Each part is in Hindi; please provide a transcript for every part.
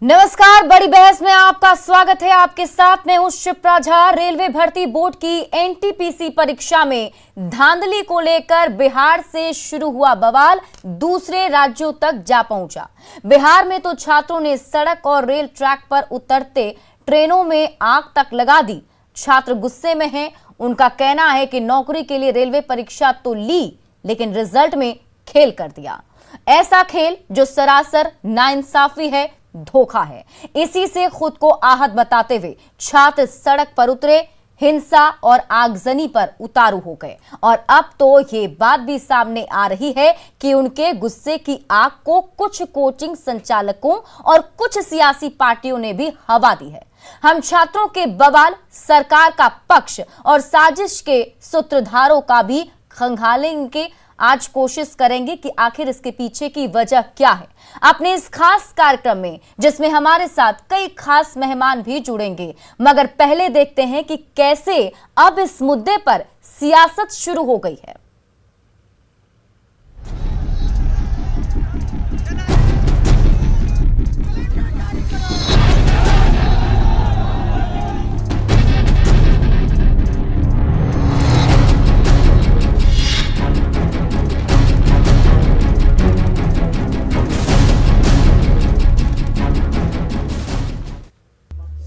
नमस्कार, बड़ी बहस में आपका स्वागत है। आपके साथ मैं हूं शिप्रा झा। रेलवे भर्ती बोर्ड की एनटीपीसी परीक्षा में धांधली को लेकर बिहार से शुरू हुआ बवाल दूसरे राज्यों तक जा पहुंचा। बिहार में तो छात्रों ने सड़क और रेल ट्रैक पर उतरते ट्रेनों में आग तक लगा दी। छात्र गुस्से में हैं। उनका कहना है कि नौकरी के लिए रेलवे परीक्षा तो ली, लेकिन रिजल्ट में खेल कर दिया। ऐसा खेल जो सरासर नाइंसाफी है, धोखा है। इसी से खुद को आहत बताते हुए छात्र सड़क पर उतरे, हिंसा और आगजनी पर उतारू हो गए। और अब तो ये बात भी सामने आ रही है कि उनके गुस्से की आग को कुछ कोचिंग संचालकों और कुछ सियासी पार्टियों ने भी हवा दी है। हम छात्रों के बवाल, सरकार का पक्ष और साजिश के सूत्रधारों का भी खंगालेंगे। आज कोशिश करेंगे कि आखिर इसके पीछे की वजह क्या है। अपने इस खास कार्यक्रम में जिसमें हमारे साथ कई खास मेहमान भी जुड़ेंगे, मगर पहले देखते हैं कि कैसे अब इस मुद्दे पर सियासत शुरू हो गई है।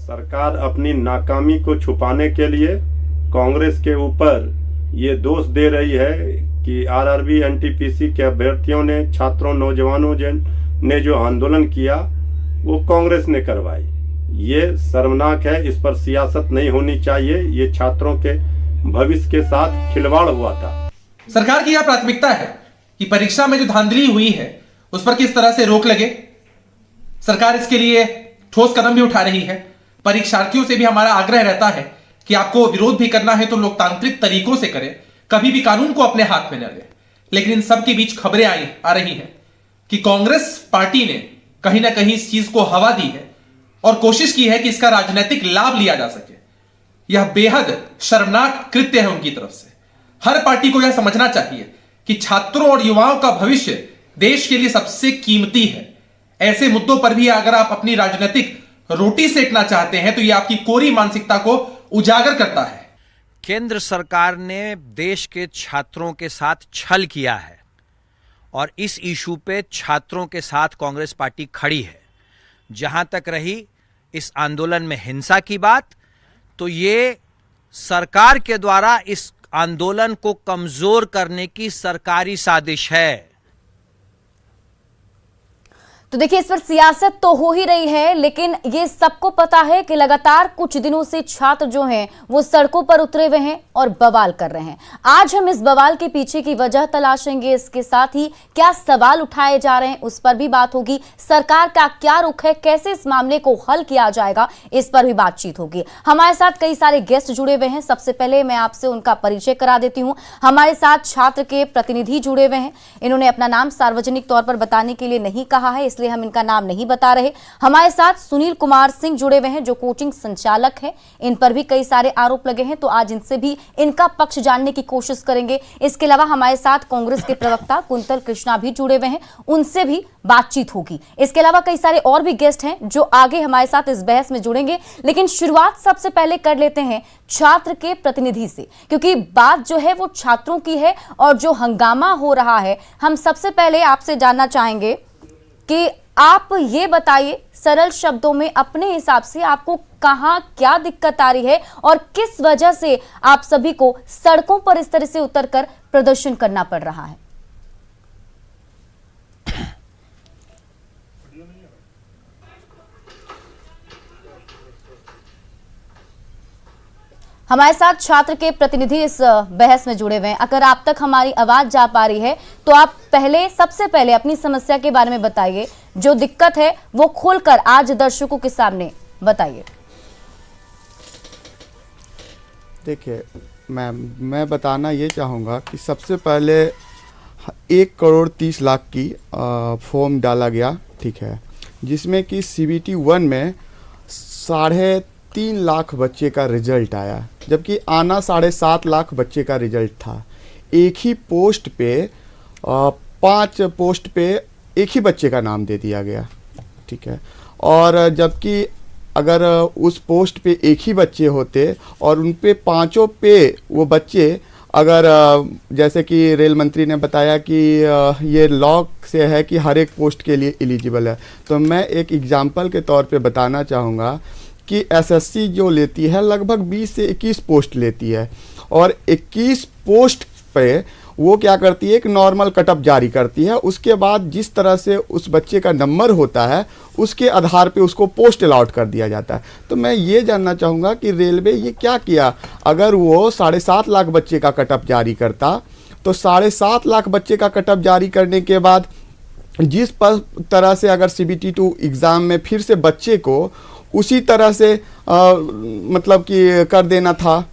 सरकार अपनी नाकामी को छुपाने के लिए कांग्रेस के ऊपर ये दोष दे रही है कि आरआरबी एनटीपीसी के अभ्यर्थियों ने, छात्रों, नौजवानों ने जो आंदोलन किया वो कांग्रेस ने करवाई। ये शर्मनाक है। इस पर सियासत नहीं होनी चाहिए। ये छात्रों के भविष्य के साथ खिलवाड़ हुआ था। सरकार की यह प्राथमिकता है कि परीक्षा में जो धांधली हुई है उस पर किस तरह से रोक लगे। सरकार इसके लिए ठोस कदम भी उठा रही है। परीक्षार्थियों से भी हमारा आग्रह रहता है कि आपको विरोध भी करना है तो लोकतांत्रिक तरीकों से करें, कभी भी कानून को अपने हाथ में न ले। लेकिन इन सब के बीच खबरें आ रही हैं कि कांग्रेस पार्टी ने कहीं ना कहीं इस चीज को हवा दी है और कोशिश की है कि इसका राजनीतिक लाभ लिया जा सके। यह बेहद शर्मनाक कृत्य है उनकी तरफ से। हर पार्टी को यह समझना चाहिए कि छात्रों और युवाओं का भविष्य देश के लिए सबसे कीमती है। ऐसे मुद्दों पर भी अगर आप अपनी राजनीतिक रोटी सेकना चाहते हैं तो यह आपकी कोरी मानसिकता को उजागर करता है। केंद्र सरकार ने देश के छात्रों के साथ छल किया है और इस इशू पे छात्रों के साथ कांग्रेस पार्टी खड़ी है। जहां तक रही इस आंदोलन में हिंसा की बात, तो ये सरकार के द्वारा इस आंदोलन को कमजोर करने की सरकारी साजिश है। तो देखिए, इस पर सियासत तो हो ही रही है, लेकिन ये सबको पता है कि लगातार कुछ दिनों से छात्र जो हैं वो सड़कों पर उतरे हुए हैं और बवाल कर रहे हैं। आज हम इस बवाल के पीछे की वजह तलाशेंगे। इसके साथ ही क्या सवाल उठाए जा रहे हैं उस पर भी बात होगी। सरकार का क्या रुख है, कैसे इस मामले को हल किया जाएगा, इस पर भी बातचीत होगी। हमारे साथ कई सारे गेस्ट जुड़े हुए हैं। सबसे पहले मैं आपसे उनका परिचय करा देती हूँ। हमारे साथ छात्र के प्रतिनिधि जुड़े हुए हैं। इन्होंने अपना नाम सार्वजनिक तौर पर बताने के लिए नहीं कहा है, इसलिए हम इनका नाम नहीं बता रहे। हमारे साथ सुनील कुमार सिंह जुड़े हुए हैं, जो कोचिंग संचालक हैं। इन पर भी कई सारे आरोप लगे हैं, तो आज इनसे भी इनका पक्ष जानने की कोशिश करेंगे। इसके अलावा हमारे साथ कांग्रेस के प्रवक्ता कुंतल कृष्णा भी जुड़े हुए हैं, उनसे भी बातचीत होगी। इसके अलावा कई सारे और भी गेस्ट हैं जो आगे हमारे साथ इस बहस में जुड़ेंगे। लेकिन शुरुआत सबसे पहले कर लेते हैं छात्र के प्रतिनिधि से, क्योंकि बात जो है वो छात्रों की है और जो हंगामा हो रहा है। हम सबसे पहले आपसे जानना चाहेंगे कि आप ये बताइए सरल शब्दों में अपने हिसाब से आपको कहां क्या दिक्कत आ रही है और किस वजह से आप सभी को सड़कों पर इस तरह से उतरकर प्रदर्शन करना पड़ रहा है। हमारे साथ छात्र के प्रतिनिधि इस बहस में जुड़े हुए हैं। अगर आप तक हमारी आवाज जा पा रही है तो आप सबसे पहले अपनी समस्या के बारे में बताइए। जो दिक्कत है वो खोलकर आज दर्शकों के सामने बताइए। देखिए मैम, मैं बताना ये चाहूँगा कि सबसे पहले 1,30,00,000 की फॉर्म डाला गया, ठीक है, जिसमें कि CBT 1 में 3.5 लाख बच्चे का रिजल्ट आया, जबकि आना 7.5 लाख बच्चे का रिजल्ट था। एक ही पोस्ट पे 5 पोस्ट पे एक ही बच्चे का नाम दे दिया गया, ठीक है। और जबकि अगर उस पोस्ट पे एक ही बच्चे होते और उन पे पांचों पे वो बच्चे अगर जैसे कि रेल मंत्री ने बताया कि ये लॉ से है कि हर एक पोस्ट के लिए एलिजिबल है, तो मैं एक एग्जांपल के तौर पे बताना चाहूँगा कि एसएससी जो लेती है लगभग 20 से 21 पोस्ट लेती है और 21 पोस्ट पे वो क्या करती है, एक नॉर्मल कटअप जारी करती है। उसके बाद जिस तरह से उस बच्चे का नंबर होता है उसके आधार पे उसको पोस्ट अलॉट कर दिया जाता है। तो मैं ये जानना चाहूँगा कि रेलवे ये क्या किया, अगर वो 7.5 लाख बच्चे का कटअप जारी करता तो 7.5 लाख बच्चे का कटअप जारी करने के बाद जिस तरह से अगर CBT2 एग्ज़ाम में फिर से बच्चे को उसी तरह से मतलब कि कर देना था,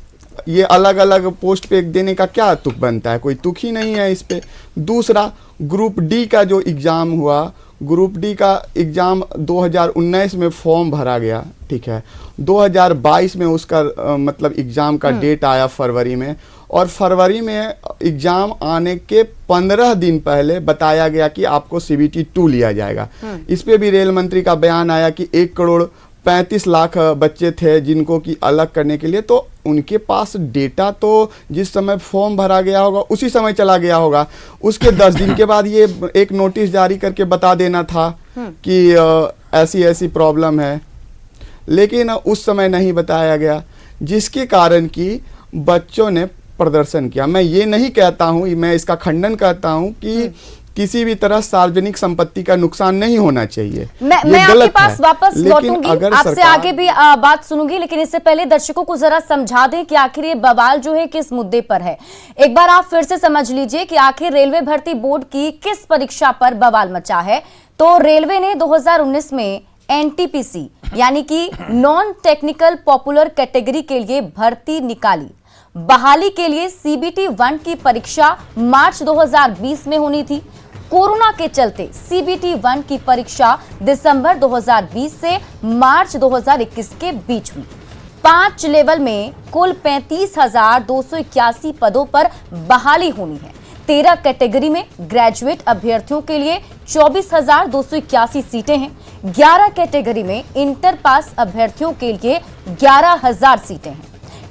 ये अलग अलग पोस्ट पे देने का क्या तुक बनता है, कोई तुक ही नहीं है इस पे। दूसरा, ग्रुप डी का जो एग्ज़ाम हुआ, ग्रुप डी का एग्ज़ाम 2019 में फॉर्म भरा गया, ठीक है, 2022 में उसका मतलब एग्ज़ाम का डेट आया फरवरी में, और फरवरी में एग्ज़ाम आने के 15 दिन पहले बताया गया कि आपको CBT2 लिया जाएगा। इस पे भी रेल मंत्री का बयान आया कि 1,35,00,000 बच्चे थे जिनको कि अलग करने के लिए, तो उनके पास डेटा तो जिस समय फॉर्म भरा गया होगा उसी समय चला गया होगा। उसके 10 दिन के बाद ये एक नोटिस जारी करके बता देना था कि ऐसी ऐसी प्रॉब्लम है, लेकिन उस समय नहीं बताया गया, जिसके कारण कि बच्चों ने प्रदर्शन किया। मैं ये नहीं कहता हूँ, मैं इसका खंडन करता हूँ कि किसी भी तरह सार्वजनिक संपत्ति का नुकसान नहीं होना चाहिए। मैं आपके पास वापस लौटूंगी, अगर आपसे आगे भी बात सुनूंगी, लेकिन इससे पहले दर्शकों को जरा समझा दें कि आखिर ये बवाल जो है किस मुद्दे पर है। एक बार आप फिर से समझ लीजिए कि आखिर रेलवे भर्ती बोर्ड की किस परीक्षा पर बवाल मचा है। तो रेलवे ने 2019 में NTPC यानी कि नॉन टेक्निकल पॉपुलर कैटेगरी के लिए भर्ती निकाली। बहाली के लिए CBT1 की परीक्षा मार्च 2020 में होनी थी। कोरोना के चलते CBT1 की परीक्षा दिसंबर 2020 से मार्च 2021 के बीच हुई। 5 लेवल में कुल 35,281 पदों पर बहाली होनी है। 13 कैटेगरी में ग्रेजुएट अभ्यर्थियों के लिए 24,281 सीटें हैं। 11 कैटेगरी में इंटर पास अभ्यर्थियों के लिए 11,000 सीटें हैं।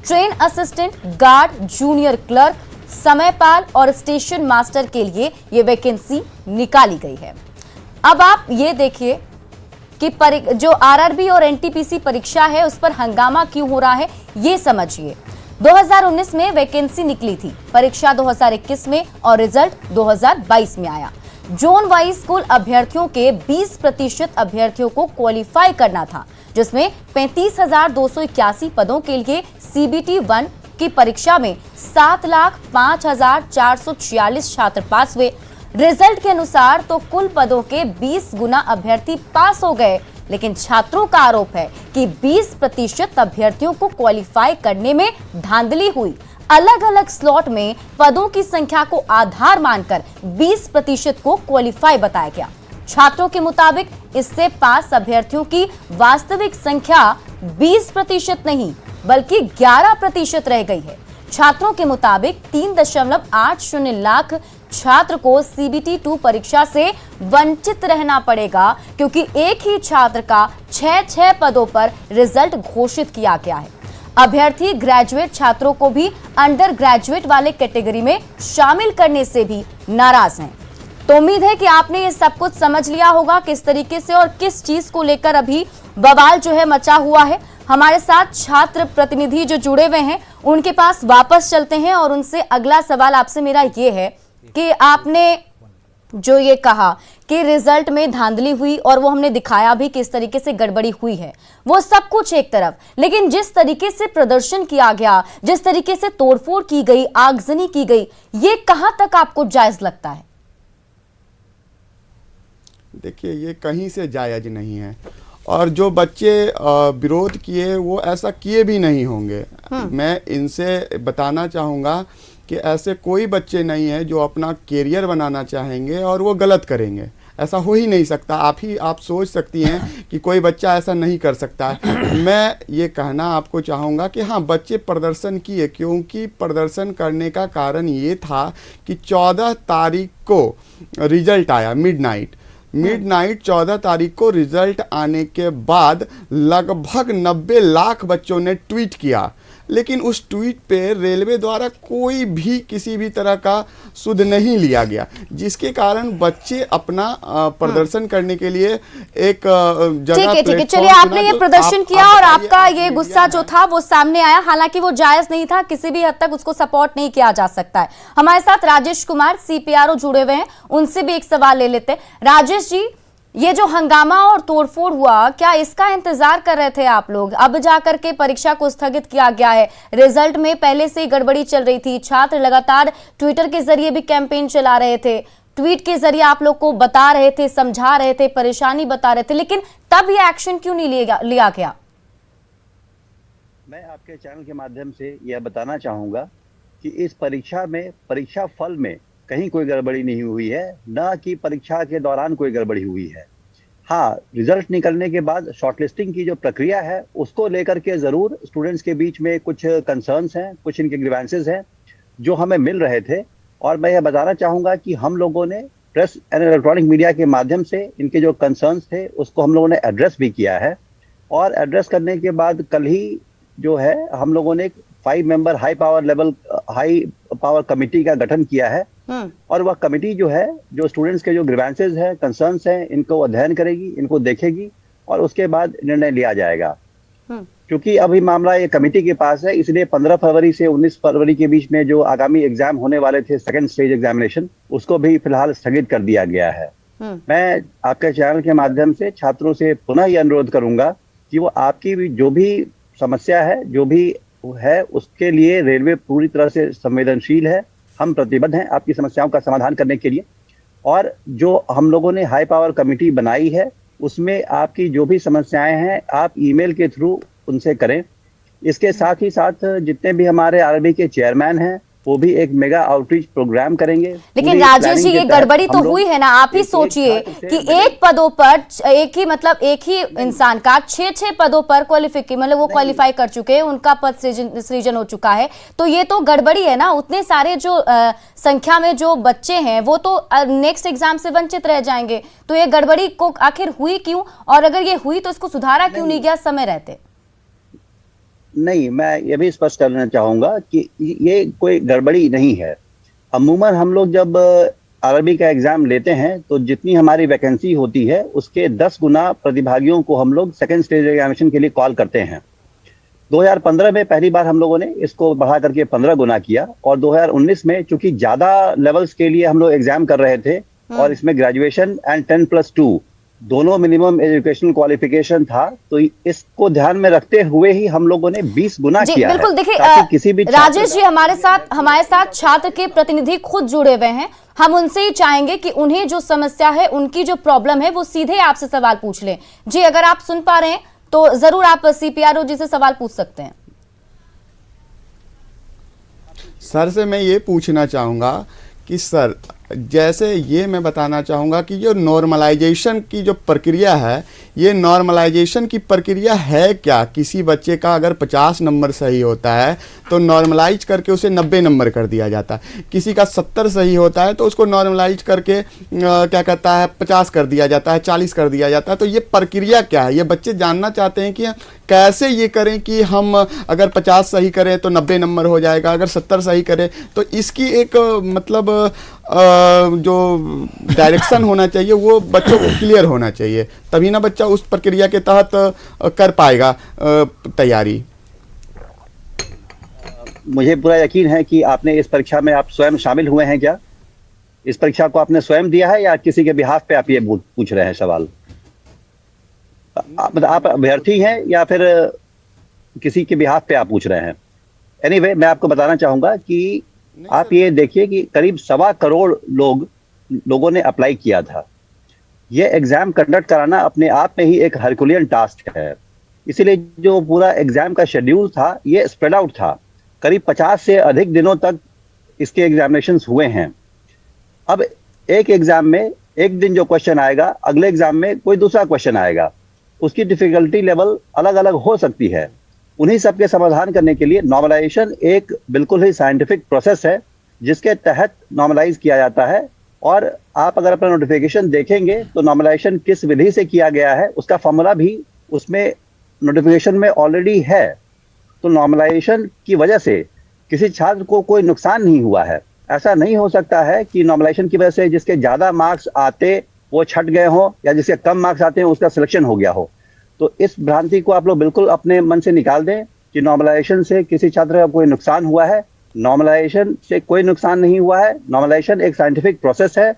Train assistant, guard, junior clerk, समयपाल और स्टेशन मास्टर के लिए ये वैकेंसी निकाली गई है। अब आप ये देखिए कि जो RRB और NTPC परीक्षा है उस पर हंगामा क्यों हो रहा है, ये समझिए। 2019 में वैकेंसी निकली थी, परीक्षा 2021 में और रिजल्ट 2022 में आया। जोन वाइज कुल अभ्यर्थियों के 20% अभ्यर्थियों को क्वालिफाई करना था, जिसमें 35,281 पदों के लिए CBT1 की परीक्षा में 7,05,446 छात्र पास हुए। रिजल्ट के अनुसार तो कुल पदों के 20 गुना अभ्यर्थी पास हो गए, लेकिन छात्रों का आरोप है कि 20% अभ्यर्थियों को क्वालिफाई करने में धांधली हुई। अलग अलग स्लॉट में पदों की संख्या को आधार मानकर 20% को क्वालिफाई बताया गया। छात्रों के मुताबिक इससे पास अभ्यर्थियों की वास्तविक संख्या 20% नहीं बल्कि 11% रह गई है। छात्रों के मुताबिक 3.80 लाख छात्र को CBT2 परीक्षा से वंचित रहना पड़ेगा, क्योंकि एक ही छात्र का 6 पदों पर रिजल्ट घोषित किया गया है। अभ्यर्थी ग्रेजुएट छात्रों को भी अंडर ग्रेजुएट वाले कैटेगरी में शामिल करने से भी नाराज हैं। तो उम्मीद है कि आपने ये सब कुछ समझ लिया होगा किस तरीके से और किस चीज को लेकर अभी बवाल जो है मचा हुआ है। हमारे साथ छात्र प्रतिनिधि जो जुड़े हुए हैं उनके पास वापस चलते हैं और उनसे अगला सवाल आपसे मेरा ये है कि आपने जो ये कहा कि रिजल्ट में धांधली हुई और वो हमने दिखाया भी किस तरीके से गड़बड़ी हुई है, वो सब कुछ एक तरफ, लेकिन जिस तरीके से प्रदर्शन किया गया, जिस तरीके से तोड़फोड़ की गई, आगजनी की गई, ये कहां तक आपको जायज लगता है? देखिए, ये कहीं से जायज नहीं है और जो बच्चे विरोध किए वो ऐसा किए भी नहीं होंगे। मैं इनसे बताना चाहूँगा कि ऐसे कोई बच्चे नहीं है जो अपना कैरियर बनाना चाहेंगे और वो गलत करेंगे। ऐसा हो ही नहीं सकता। आप सोच सकती हैं कि कोई बच्चा ऐसा नहीं कर सकता है। मैं ये कहना आपको चाहूँगा कि हाँ, बच्चे प्रदर्शन किए, क्योंकि प्रदर्शन करने का कारण ये था कि 14 तारीख को रिजल्ट आया मिडनाइट। मिडनाइट 14 तारीख को रिजल्ट आने के बाद लगभग 90 लाख बच्चों ने ट्वीट किया, लेकिन उस ट्वीट पे रेलवे द्वारा कोई भी किसी भी तरह का सुध नहीं लिया गया, जिसके कारण बच्चे अपना प्रदर्शन करने के लिए एक जगह ठीक है, चलिए प्लेटफॉर्म आपने चुना। ये तो प्रदर्शन आप किया और बताइए, आपका ये मीडिया गुस्सा जो था वो सामने आया, हालांकि वो जायज नहीं था, किसी भी हद तक उसको सपोर्ट नहीं किया जा सकता है। हमारे साथ राजेश कुमार CPRO जुड़े हुए हैं, उनसे भी एक सवाल ले लेते हैं। राजेश जी, ये जो हंगामा और तोड़फोड़ हुआ, क्या इसका इंतजार कर रहे थे आप लोग? अब जाकर के परीक्षा को स्थगित किया गया है, रिजल्ट में पहले से ही गड़बड़ी चल रही थी, छात्र लगातार ट्विटर के जरिए भी कैंपेन चला रहे थे, ट्वीट के जरिए आप लोग को बता रहे थे, समझा रहे थे, परेशानी बता रहे थे, लेकिन तब ये एक्शन क्यों नहीं लिया गया? मैं आपके चैनल के माध्यम से यह बताना चाहूँगा कि इस परीक्षा में, परीक्षा फल में कहीं कोई गड़बड़ी नहीं हुई है, ना कि परीक्षा के दौरान कोई गड़बड़ी हुई है। हाँ, रिजल्ट निकलने के बाद शॉर्टलिस्टिंग की जो प्रक्रिया है उसको लेकर के ज़रूर स्टूडेंट्स के बीच में कुछ कंसर्न्स हैं, कुछ इनके ग्रीवेंसेस हैं जो हमें मिल रहे थे, और मैं यह बताना चाहूँगा कि हम लोगों ने प्रेस एंड इलेक्ट्रॉनिक मीडिया के माध्यम से इनके जो कंसर्न्स थे उसको हम लोगों ने एड्रेस भी किया है, और एड्रेस करने के बाद कल ही जो है हम लोगों ने एक 5 मेंबर हाई पावर कमेटी का गठन किया है, और वह कमेटी जो है, जो स्टूडेंट्स के जो ग्रीवेंसेस हैं, कंसर्न्स हैं, इनको अध्ययन करेगी, इनको देखेगी और उसके बाद निर्णय लिया जाएगा। क्योंकि अभी मामला ये कमेटी के पास है, इसलिए 15 फरवरी से 19 फरवरी के बीच में जो आगामी एग्जाम होने वाले थे, सेकंड स्टेज एग्जामिनेशन, उसको भी फिलहाल स्थगित कर दिया गया है। मैं आपके चैनल के माध्यम से छात्रों से पुनः ये अनुरोध करूंगा कि वो आपकी भी जो भी समस्या है, जो भी है, उसके लिए रेलवे पूरी तरह से संवेदनशील है, हम प्रतिबद्ध हैं आपकी समस्याओं का समाधान करने के लिए, और जो हम लोगों ने हाई पावर कमेटी बनाई है उसमें आपकी जो भी समस्याएं हैं आप ईमेल के थ्रू उनसे करें। इसके साथ ही साथ जितने भी हमारे आरबी के चेयरमैन हैं वो भी एक मेगा आउटरीच प्रोग्राम करेंगे। लेकिन राजेश जी, ये गड़बड़ी तो हुई है ना, आप ही सोचिए कि एक पदों पर एक ही इंसान का 6 पदों पर क्वालिफाई कर चुके हैं, उनका पद सृजन हो चुका है, तो ये तो गड़बड़ी है ना। उतने सारे जो संख्या में जो बच्चे हैं वो तो नेक्स्ट एग्जाम से वंचित रह जाएंगे, तो ये गड़बड़ी को आखिर हुई क्यों, और अगर ये हुई तो इसको सुधारा क्यों नहीं गया समय रहते? नहीं, मैं ये भी स्पष्ट करना चाहूंगा कि ये कोई गड़बड़ी नहीं है। अमूमन हम लोग जब आरबी का एग्जाम लेते हैं तो जितनी हमारी वैकेंसी होती है उसके 10 गुना प्रतिभागियों को हम लोग सेकंड स्टेज एग्जामिनेशन के लिए कॉल करते हैं। 2015 में पहली बार हम लोगों ने इसको बढ़ा करके 15 गुना किया, और 2019 में चूंकि ज्यादा लेवल्स के लिए हम लोग एग्जाम कर रहे थे और इसमें ग्रेजुएशन एंड 10+2 दोनों मिनिमम एजुकेशनल क्वालिफिकेशन था, तो इसको ध्यान में रखते हुए ही हम लोगों ने 20 गुना किया बिल्कुल। है। देखिए किसी भी राजेश जी, हमारे साथ छात्र के प्रतिनिधि खुद जुड़े हुए हैं, हम उनसे ही चाहेंगे कि उन्हें जो समस्या है, उनकी जो प्रॉब्लम है, वो सीधे आपसे सवाल पूछ लें। जी, अगर आप सुन पा रहे हैं तो जरूर आप CPRO जी से सवाल पूछ सकते हैं। सर से मैं ये पूछना चाहूँगा कि सर, जैसे ये मैं बताना चाहूँगा कि जो नॉर्मलाइजेशन की जो प्रक्रिया है, ये नॉर्मलाइजेशन की प्रक्रिया है क्या? किसी बच्चे का अगर 50 नंबर सही होता है तो नॉर्मलाइज करके उसे 90 नंबर कर दिया जाता है, किसी का 70 सही होता है तो उसको नॉर्मलाइज करके क्या कहता है 50 कर दिया जाता है, 40 कर दिया जाता है। तो ये प्रक्रिया क्या है? ये बच्चे जानना चाहते हैं कि कैसे ये करें कि हम अगर 50 सही करें तो 90 नंबर हो जाएगा, अगर 70 सही करें तो इसकी एक मतलब जो डायरेक्शन होना चाहिए वो बच्चों को क्लियर होना चाहिए, तभी ना बच्चा उस प्रक्रिया के तहत कर पाएगा तैयारी। मुझे पूरा यकीन है कि आपने इस परीक्षा में आप स्वयं शामिल हुए हैं। क्या इस परीक्षा को आपने स्वयं दिया है या किसी के बिहाफ पे आप ये पूछ रहे हैं सवाल? आप अभ्यर्थी हैं या फिर किसी के बिहाफ पे आप पूछ रहे हैं? एनीवे, मैं आपको बताना चाहूंगा कि आप ये देखिए कि करीब 1.25 करोड़ लोगों ने अप्लाई किया था। ये एग्जाम कंडक्ट कराना अपने आप में ही एक हरकुलियन टास्क है, इसीलिए जो पूरा एग्जाम का शेड्यूल था ये स्प्रेड आउट था। करीब 50 से अधिक दिनों तक इसके एग्जामिनेशंस हुए हैं। अब एक एग्जाम में एक दिन जो क्वेश्चन आएगा, अगले एग्जाम में कोई दूसरा क्वेश्चन आएगा, उसकी डिफिकल्टी लेवल अलग अलग हो सकती है। उन्हीं सबके समाधान करने के लिए नॉर्मलाइजेशन एक बिल्कुल ही साइंटिफिक प्रोसेस है, जिसके तहत नॉर्मलाइज किया जाता है और आप अगर अपना नोटिफिकेशन देखेंगे तो नॉर्मलाइजेशन किस विधि से किया गया है उसका फॉर्मूला भी उसमें नोटिफिकेशन में ऑलरेडी है। तो नॉर्मलाइजेशन की वजह से किसी छात्र को कोई नुकसान नहीं हुआ है। ऐसा नहीं हो सकता है कि नॉर्मलाइजेशन की वजह से जिसके ज्यादा मार्क्स आते वो छट गए हो या जिसके कम मार्क्स आते हैं उसका सिलेक्शन हो गया हो। तो इस भ्रांति को आप लोग बिल्कुल अपने मन से निकाल दें कि नॉर्मलाइजेशन से किसी छात्र का कोई नुकसान हुआ है। नॉर्मलाइजेशन से कोई नुकसान नहीं हुआ है। नॉर्मलाइजेशन एक साइंटिफिक प्रोसेस है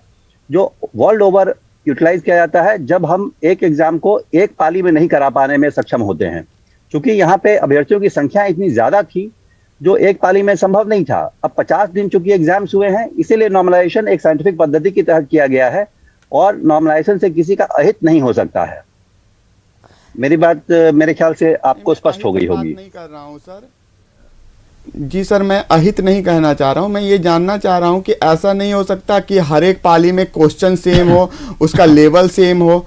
जो वर्ल्ड ओवर यूटिलाइज किया जाता है जब हम एक एग्जाम को एक पाली में नहीं करा पाने में सक्षम होते हैं। क्योंकि यहाँ पे अभ्यर्थियों की संख्या इतनी ज्यादा थी जो एक पाली में संभव नहीं था। अब 50 दिन चूंकि एग्जाम्स हुए हैं इसीलिए नॉर्मलाइजेशन एक साइंटिफिक पद्धति के तहत किया गया है और नॉर्मलाइजेशन से किसी का अहित नहीं हो सकता है। मेरी बात मेरे ख्याल से आपको स्पष्ट हो गई होगी। नहीं कर रहा हूँ सर। जी सर, मैं अहित नहीं कहना चाह रहा हूँ। मैं ये जानना चाह रहा हूँ कि ऐसा नहीं हो सकता कि हर एक पाली में क्वेश्चन सेम हो, उसका लेवल सेम हो।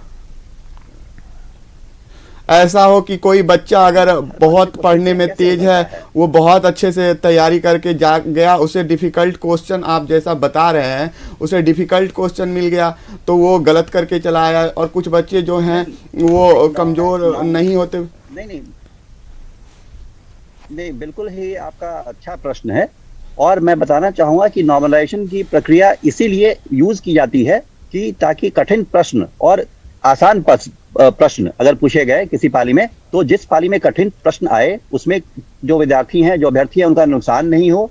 ऐसा हो कि कोई बच्चा अगर बहुत पढ़ने में तेज है वो बहुत अच्छे से तैयारी करके जा गया, उसे डिफ़िकल्ट क्वेश्चन आप जैसा बता रहे हैं उसे डिफ़िकल्ट क्वेश्चन मिल गया तो वो गलत करके चला आया, और कुछ बच्चे जो हैं वो कमज़ोर नहीं होते। नहीं, बिल्कुल ही आपका अच्छा प्रश्न है। और मैं बताना चाहूँगा कि नॉर्मलाइजेशन की प्रक्रिया इसीलिए यूज़ की जाती है कि ताकि कठिन प्रश्न और आसान प्रश्न अगर पूछे गए किसी पाली में तो जिस पाली में कठिन प्रश्न आए उसमें जो विद्यार्थी हैं जो अभ्यर्थी हैं उनका नुकसान नहीं हो,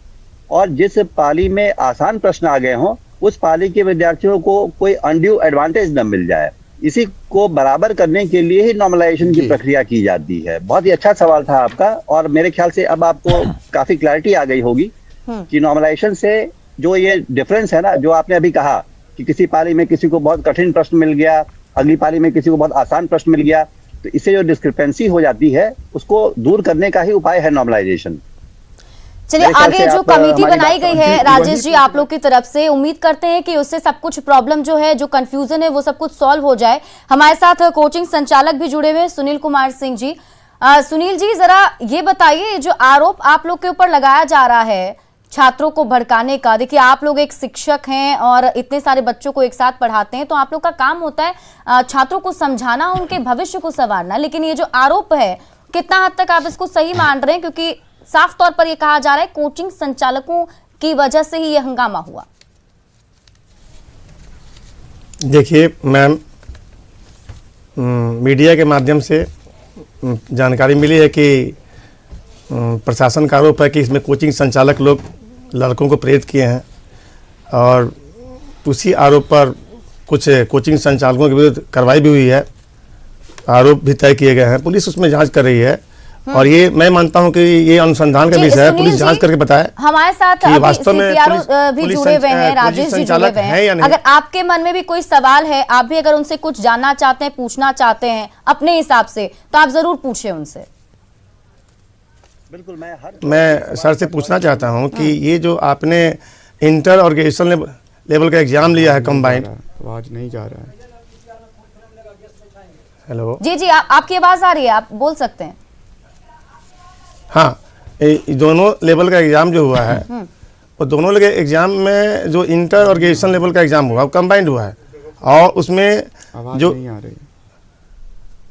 और जिस पाली में आसान प्रश्न आ गए हों उस पाली के विद्यार्थियों को कोई अनड्यू एडवांटेज न मिल जाए। इसी को बराबर करने के लिए ही नॉर्मलाइजेशन की प्रक्रिया की जाती है। बहुत ही अच्छा सवाल था आपका और मेरे ख्याल से अब आपको काफी क्लैरिटी आ गई होगी कि नॉर्मलाइजेशन से जो ये डिफरेंस है ना, जो आपने अभी कहा कि किसी पाली में किसी को बहुत कठिन प्रश्न मिल गया, अगली पाली में किसी को बहुत आसान प्रश्न मिल गया, तो इससे जो डिस्क्रिपेंसी हो जाती है उसको दूर करने का ही उपाय है नॉर्मलाइजेशन। चलिए आगे जो कमेटी बनाई गई है राजेश जी आप लोग की तरफ से, उम्मीद करते हैं कि उससे सब कुछ प्रॉब्लम जो है, जो कंफ्यूजन है वो सब कुछ सॉल्व हो जाए। हमारे साथ कोचिंग संचालक भी जुड़े हुए सुनील कुमार सिंह जी। सुनील जी जरा ये बताइए, जो आरोप आप लोग के ऊपर लगाया जा रहा है छात्रों को भड़काने का, देखिए आप लोग एक शिक्षक हैं और इतने सारे बच्चों को एक साथ पढ़ाते हैं तो आप लोग का काम होता है छात्रों को समझाना, उनके भविष्य को संवारना, लेकिन ये जो आरोप है कितना हद तक आप इसको सही मान रहे हैं? क्योंकि साफ तौर पर यह कहा जा रहा है कोचिंग संचालकों की वजह से ही यह हंगामा हुआ। देखिए मैम, मीडिया के माध्यम से जानकारी मिली है कि प्रशासन का आरोप है कि इसमें कोचिंग संचालक लोग लड़कों को प्रेरित किए हैं और उसी आरोप पर कुछ कोचिंग संचालकों के विरुद्ध कार्रवाई भी हुई है, आरोप भी तय किए गए हैं। पुलिस उसमें जांच कर रही है और ये मैं मानता हूं कि ये अनुसंधान का विषय है, पुलिस जांच करके बताए। हमारे साथ वास्तव में भी जुड़े हुए हैं, राजेश जी जुड़े हुए हैं। अगर आपके मन में भी कोई सवाल है, आप भी अगर उनसे कुछ जानना चाहते हैं, पूछना चाहते हैं अपने हिसाब से, तो आप जरूर पूछें उनसे। बिल्कुल, मैं सर से पूछना चाहता हूं कि ये जो आपने इंटर और ग्रेजुएशन लेवल का एग्जाम लिया है कंबाइंड, आवाज नहीं जा रहा है। हेलो जी जी, आपकी आवाज आ रही है, आप बोल सकते हैं। हाँ, दोनों लेवल का एग्जाम जो हुआ है वो दोनों लेवल एग्जाम में जो इंटर और ग्रेजुएशन लेवल का एग्जाम हुआ वो कंबाइंड हुआ है और उसमें जो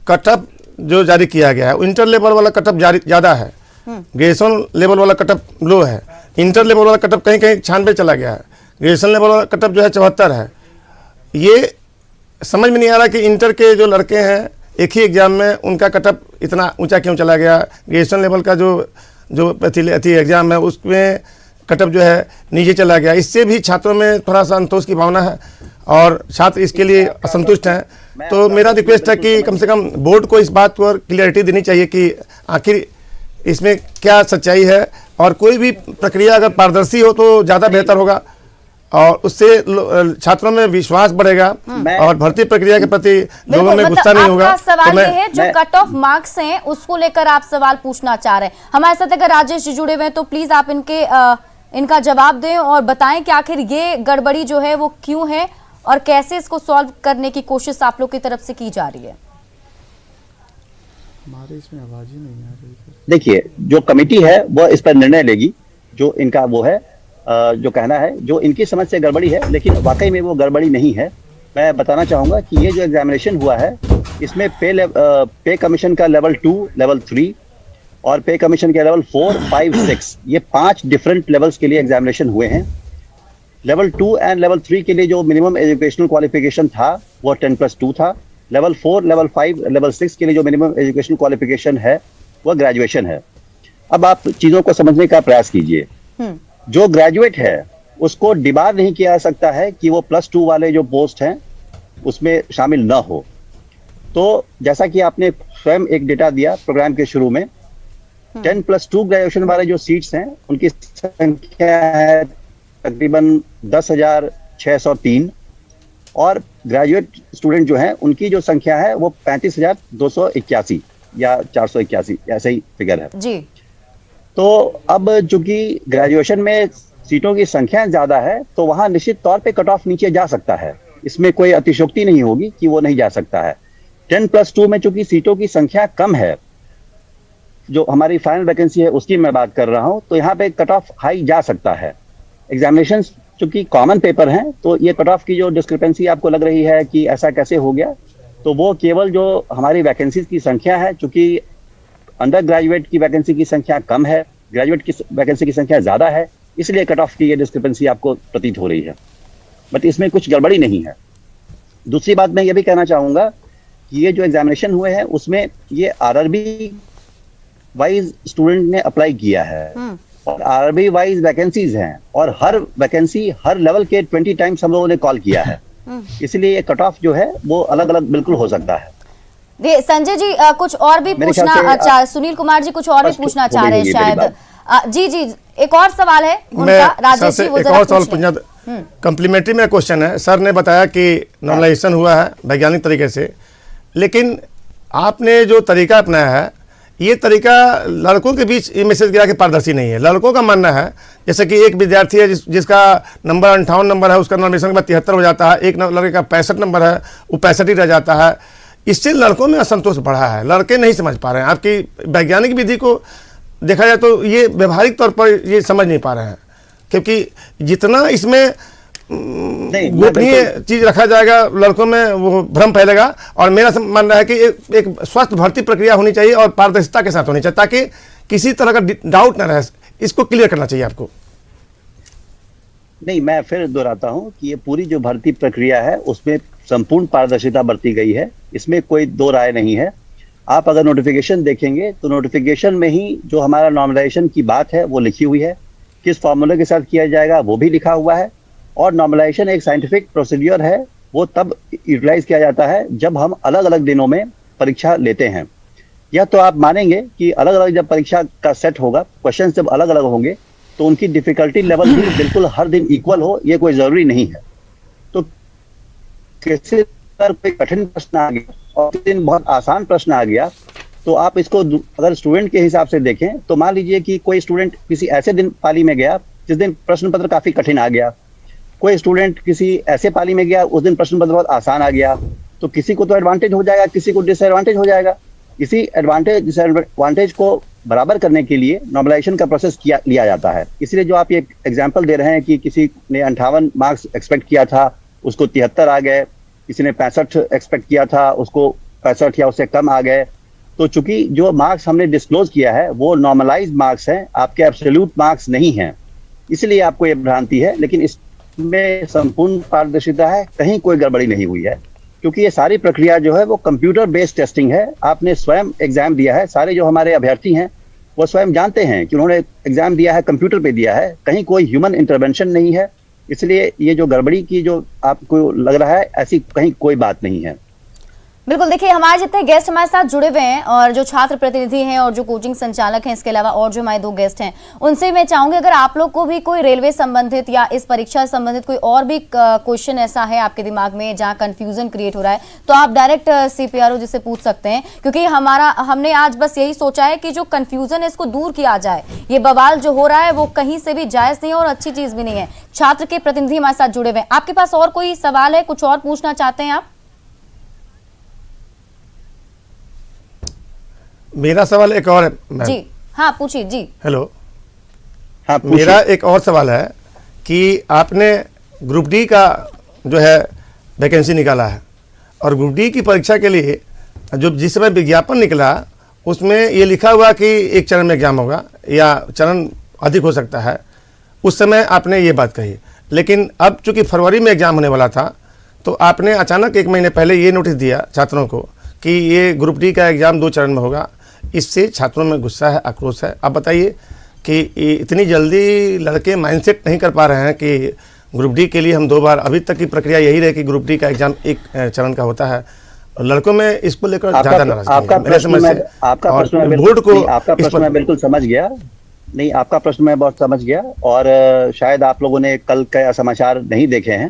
कटअप जो जारी किया गया है, इंटर लेवल वाला कटअप ज़्यादा है, ग्रेजुएशन लेवल वाला कटअप लो है। इंटर लेवल वाला कटअप कहीं कहीं 96 चला गया है, ग्रेजुएशन लेवल वाला कटअप जो है 74 है। ये समझ में नहीं आ रहा कि इंटर के जो लड़के हैं एक ही एग्जाम में उनका कटअप इतना ऊंचा क्यों चला गया, ग्रेजुएशन लेवल का जो एग्जाम है उसमें कटअप जो है नीचे चला गया। इससे भी छात्रों में थोड़ा सा संतोष की भावना है और छात्र इसके लिए असंतुष्ट हैं। तो मेरा रिक्वेस्ट है कि कम से कम बोर्ड को इस बात पर क्लियरिटी देनी चाहिए कि आखिर इसमें क्या सच्चाई है, और कोई भी प्रक्रिया अगर पारदर्शी हो तो ज़्यादा बेहतर होगा और उससे छात्रों में विश्वास बढ़ेगा और भर्ती प्रक्रिया के प्रति लोगों में गुस्सा नहीं होगा। सवाल ये है, जो कट ऑफ मार्क्स हैं उसको लेकर आप सवाल पूछना चाह रहे हैं। हमारे साथ अगर राजेश जी जुड़े हुए हैं तो प्लीज आप इनका जवाब दें और बताएं कि आखिर ये गड़बड़ी जो है वो क्यों है और कैसे इसको सॉल्व करने की कोशिश आप लोग की तरफ से की जा रही है। हमारे इसमें आवाज ही नहीं आ रही है। देखिए, जो कमेटी है वो इस पर निर्णय लेगी, जो इनका वो है जो कहना है, जो इनकी समझ से गड़बड़ी है, लेकिन वाकई में वो गड़बड़ी नहीं है। मैं बताना चाहूँगा कि ये जो एग्जामिनेशन हुआ है, इसमें पे कमीशन का लेवल 2, लेवल 3 और पे कमीशन के लेवल 4, 5, 6, ये 5 डिफरेंट लेवल्स के लिए एग्जामिनेशन हुए हैं। लेवल 2 एंड लेवल 3 के लिए जो मिनिमम एजुकेशनल क्वालिफिकेशन था वो 10+2 था। लेवल 4, लेवल 5, लेवल 6 के लिए जो मिनिमम एजुकेशनल क्वालिफिकेशन है वो ग्रेजुएशन है। अब आप चीज़ों को समझने का प्रयास कीजिए। जो ग्रेजुएट है उसको डिबार नहीं किया जा सकता है कि वो +2 वाले जो पोस्ट हैं उसमें शामिल ना हो। तो जैसा कि आपने स्वयं एक डेटा दिया प्रोग्राम के शुरू में, 10+2 ग्रेजुएशन वाले जो सीट्स हैं उनकी संख्या है तकरीबन 10,603 और ग्रेजुएट स्टूडेंट जो हैं उनकी जो संख्या है वो 35,281 या 481, ऐसे ही फिगर है जी। तो अब चूंकि ग्रेजुएशन में सीटों की संख्या ज्यादा है तो वहां निश्चित तौर पे कट ऑफ नीचे जा सकता है, इसमें कोई अतिशयोक्ति नहीं होगी कि वो नहीं जा सकता है। 10+2 में चूंकि सीटों की संख्या कम है, जो हमारी फाइनल वैकेंसी है उसकी मैं बात कर रहा हूं, तो यहाँ पे कट ऑफ हाई जा सकता है। एग्जामिनेशन चूंकि कॉमन पेपर हैं तो ये कट ऑफ की जो डिस्क्रिपेंसी आपको लग रही है कि ऐसा कैसे हो गया, तो वो केवल जो हमारी वैकेंसीज की संख्या है, चूंकि अंडर ग्रेजुएट की वैकेंसी की संख्या कम है, ग्रेजुएट की वैकेंसी की संख्या ज्यादा है, इसलिए कट ऑफ की ये डिस्क्रिपेंसी आपको प्रतीत हो रही है, बट इसमें कुछ गड़बड़ी नहीं है। दूसरी बात मैं ये भी कहना चाहूंगा कि ये जो एग्जामिनेशन हुए हैं उसमें ये आरआरबी वाइज स्टूडेंट ने अप्लाई किया है और आरआरबी वाइज वैकेंसीज हैं और हर वैकेंसी हर लेवल के 20 टाइम्स हम लोगों ने कॉल किया है, इसलिए ये कट ऑफ जो है वो अलग अलग बिल्कुल हो सकता है। संजय जी कुछ और भी पूछना सुनील कुमार जी कुछ और भी पूछना चाह रहे हैं शायद। जी जी, एक और सवाल है उनका, राजेश जी, वो एक और सवाल पूछना, कम्प्लीमेंट्री में क्वेश्चन है। सर ने बताया कि नॉर्मलाइजेशन हुआ है वैज्ञानिक तरीके से, लेकिन आपने जो तरीका अपनाया है ये तरीका लड़कों के बीच ये मैसेज गिरा के पारदर्शी नहीं है। लड़कों का मानना है जैसे कि एक विद्यार्थी है जिसका नंबर 58 नंबर है, उसका नॉर्मलाइजेशन के बाद 73 हो जाता है, एक लड़के का 65 नंबर है वो 65 ही रह जाता है। इससे लड़कों में असंतोष बढ़ा है, लड़के नहीं समझ पा रहे हैं। आपकी वैज्ञानिक विधि को देखा जाए तो ये व्यवहारिक तौर पर ये समझ नहीं पा रहे हैं, क्योंकि जितना इसमें गोपनीय चीज रखा जाएगा लड़कों में वो भ्रम फैलेगा। और मेरा मानना है कि एक स्वस्थ भर्ती प्रक्रिया होनी चाहिए और पारदर्शिता के साथ होनी चाहिए, ताकि किसी तरह का डाउट न रहे। इसको क्लियर करना चाहिए आपको। नहीं, मैं फिर दोहराता हूं कि ये पूरी जो भर्ती प्रक्रिया है उसमें संपूर्ण पारदर्शिता बरती गई है, इसमें कोई दो राय नहीं है। आप अगर नोटिफिकेशन देखेंगे तो नोटिफिकेशन में ही जो हमारा नॉर्मलाइजेशन की बात है वो लिखी हुई है, किस फॉर्मूले के साथ किया जाएगा वो भी लिखा हुआ है। और नॉर्मलाइजेशन एक साइंटिफिक प्रोसीड्यूर है, वो तब यूटिलाइज किया जाता है जब हम अलग अलग दिनों में परीक्षा लेते हैं। या तो आप मानेंगे कि अलग अलग जब परीक्षा का सेट होगा, क्वेश्चन जब अलग अलग होंगे तो उनकी डिफिकल्टी लेवल भी बिल्कुल हर दिन इक्वल हो, ये कोई जरूरी नहीं है। तो किसी पर कोई कठिन प्रश्न आ गया और किसी दिन बहुत आसान प्रश्न आ गया, तो आप इसको अगर स्टूडेंट के हिसाब से देखें तो मान लीजिए कि कोई स्टूडेंट किसी ऐसे दिन पाली में गया जिस दिन प्रश्न पत्र काफी कठिन आ गया, कोई स्टूडेंट किसी ऐसे पाली में गया उस दिन प्रश्न पत्र बहुत आसान आ गया, तो किसी को तो एडवांटेज हो जाएगा, किसी को डिसएडवांटेज हो जाएगा। इसी एडवांटेज डिसएडवांटेज को बराबर करने के लिए नॉर्मलाइजेशन का प्रोसेस लिया जाता है। इसलिए जो आप ये एग्जाम्पल दे रहे हैं कि किसी ने 58 मार्क्स एक्सपेक्ट किया था उसको 73 आ गए, किसी ने 65 एक्सपेक्ट किया था उसको 65 या उससे कम आ गए, तो चूंकि जो मार्क्स हमने डिस्क्लोज किया है वो नॉर्मलाइज्ड मार्क्स हैं, आपके एब्सोल्यूट मार्क्स नहीं हैं, इसलिए आपको ये भ्रांति है। लेकिन इसमें संपूर्ण पारदर्शिता है, कहीं कोई गड़बड़ी नहीं हुई है, क्योंकि ये सारी प्रक्रिया जो है वो कंप्यूटर बेस्ड टेस्टिंग है। आपने स्वयं एग्जाम दिया है, सारे जो हमारे अभ्यर्थी हैं वो स्वयं जानते हैं कि उन्होंने एग्जाम दिया है, कंप्यूटर पे दिया है, कहीं कोई ह्यूमन इंटरवेंशन नहीं है। इसलिए ये जो गड़बड़ी की जो आपको लग रहा है, ऐसी कहीं कोई बात नहीं है। बिल्कुल, देखिए हमारे जितने गेस्ट हमारे साथ जुड़े हुए हैं और जो छात्र प्रतिनिधि हैं और जो कोचिंग संचालक हैं, इसके अलावा और जो हमारे दो गेस्ट हैं, उनसे मैं चाहूंगी अगर आप लोग को भी कोई रेलवे संबंधित या इस परीक्षा संबंधित कोई और भी क्वेश्चन ऐसा है आपके दिमाग में जहां कंफ्यूजन क्रिएट हो रहा है, तो आप डायरेक्ट सीपीआरओ जी से पूछ सकते हैं, क्योंकि हमने आज बस यही सोचा है कि जो कंफ्यूजन है इसको दूर किया जाए। ये बवाल जो हो रहा है वो कहीं से भी जायज नहीं है और अच्छी चीज भी नहीं है। छात्र के प्रतिनिधि हमारे साथ जुड़े हुए हैं, आपके पास और कोई सवाल है, कुछ और पूछना चाहते हैं आप? मेरा सवाल एक और है जी हाँ पूछिए जी। हेलो, हाँ, मेरा एक और सवाल है कि आपने ग्रुप डी का जो है वैकेंसी निकाला है और ग्रुप डी की परीक्षा के लिए जो जिस समय विज्ञापन निकला उसमें ये लिखा हुआ कि एक चरण में एग्जाम होगा या चरण अधिक हो सकता है। उस समय आपने ये बात कही, लेकिन अब चूंकि फरवरी में एग्जाम होने वाला था तो आपने अचानक 1 महीने पहले ये नोटिस दिया छात्रों को कि ये ग्रुप डी का एग्ज़ाम 2 चरण में होगा। इससे छात्रों में गुस्सा है, आक्रोश है। आप बताइए कि इतनी जल्दी लड़के माइंडसेट नहीं कर पा रहे हैं कि ग्रुप डी के लिए हम 2 बार, अभी तक की प्रक्रिया यही रही कि ग्रुप डी का एग्ज़ाम 1 चरण का होता है। लड़कों में इसको लेकर ज़्यादा नाराजगी है। आपका प्रश्न मैं बिल्कुल समझ गया। नहीं, आपका प्रश्न मैं बहुत समझ गया और शायद आप लोगों ने कल का समाचार नहीं देखे हैं।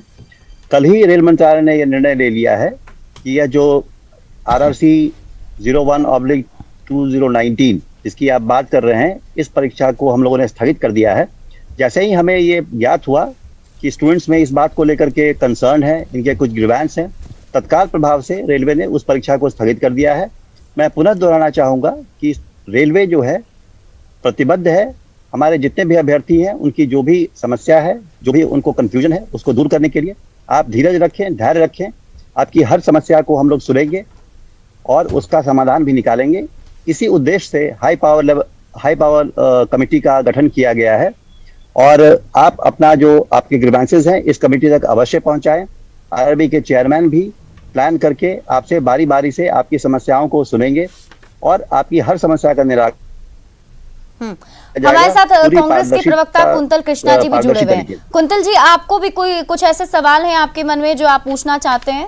कल ही रेल मंत्रालय ने यह निर्णय ले लिया है कि यह जो RRC 01/2019 जिसकी आप बात कर रहे हैं, इस परीक्षा को हम लोगों ने स्थगित कर दिया है। जैसे ही हमें ये ज्ञात हुआ कि स्टूडेंट्स में इस बात को लेकर के कंसर्न है, इनके कुछ ग्रीवेंस हैं, तत्काल प्रभाव से रेलवे ने उस परीक्षा को स्थगित कर दिया है। मैं पुनः दोहराना चाहूँगा कि रेलवे जो है प्रतिबद्ध है, हमारे जितने भी अभ्यर्थी हैं उनकी जो भी समस्या है, जो भी उनको कंफ्यूजन है, उसको दूर करने के लिए आप धीरज रखें, धैर्य रखें। आपकी हर समस्या को हम लोग सुनेंगे और उसका समाधान भी निकालेंगे। इसी उद्देश्य से हाई पावर कमेटी का गठन किया गया है और आप अपना जो आपके ग्रीवेंसेस हैं इस कमेटी तक अवश्य पहुंचाएं। IRB के चेयरमैन भी प्लान करके आपसे बारी बारी से आपकी समस्याओं को सुनेंगे और आपकी हर समस्या का निराकरण। हमारे साथ कांग्रेस के प्रवक्ता कुंतल कृष्णा जी भी जुड़े हुए हैं। कुंतल जी, आपको भी कोई कुछ ऐसे सवाल हैं आपके मन में जो आप पूछना चाहते हैं?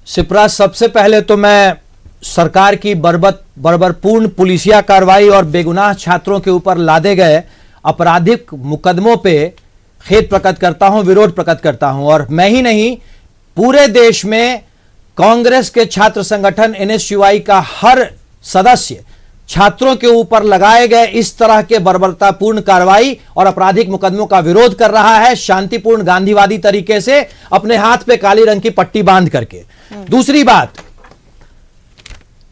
शिप्रा, सबसे पहले तो मैं सरकार की बर्बरपूर्ण पुलिसिया कार्रवाई और बेगुनाह छात्रों के ऊपर लादे गए आपराधिक मुकदमों पे खेद प्रकट करता हूं, विरोध प्रकट करता हूं। और मैं ही नहीं, पूरे देश में कांग्रेस के छात्र संगठन NSUI का हर सदस्य छात्रों के ऊपर लगाए गए इस तरह के बर्बरतापूर्ण कार्रवाई और आपराधिक मुकदमों का विरोध कर रहा है, शांतिपूर्ण गांधीवादी तरीके से, अपने हाथ पे काली रंग की पट्टी बांध करके। दूसरी बात,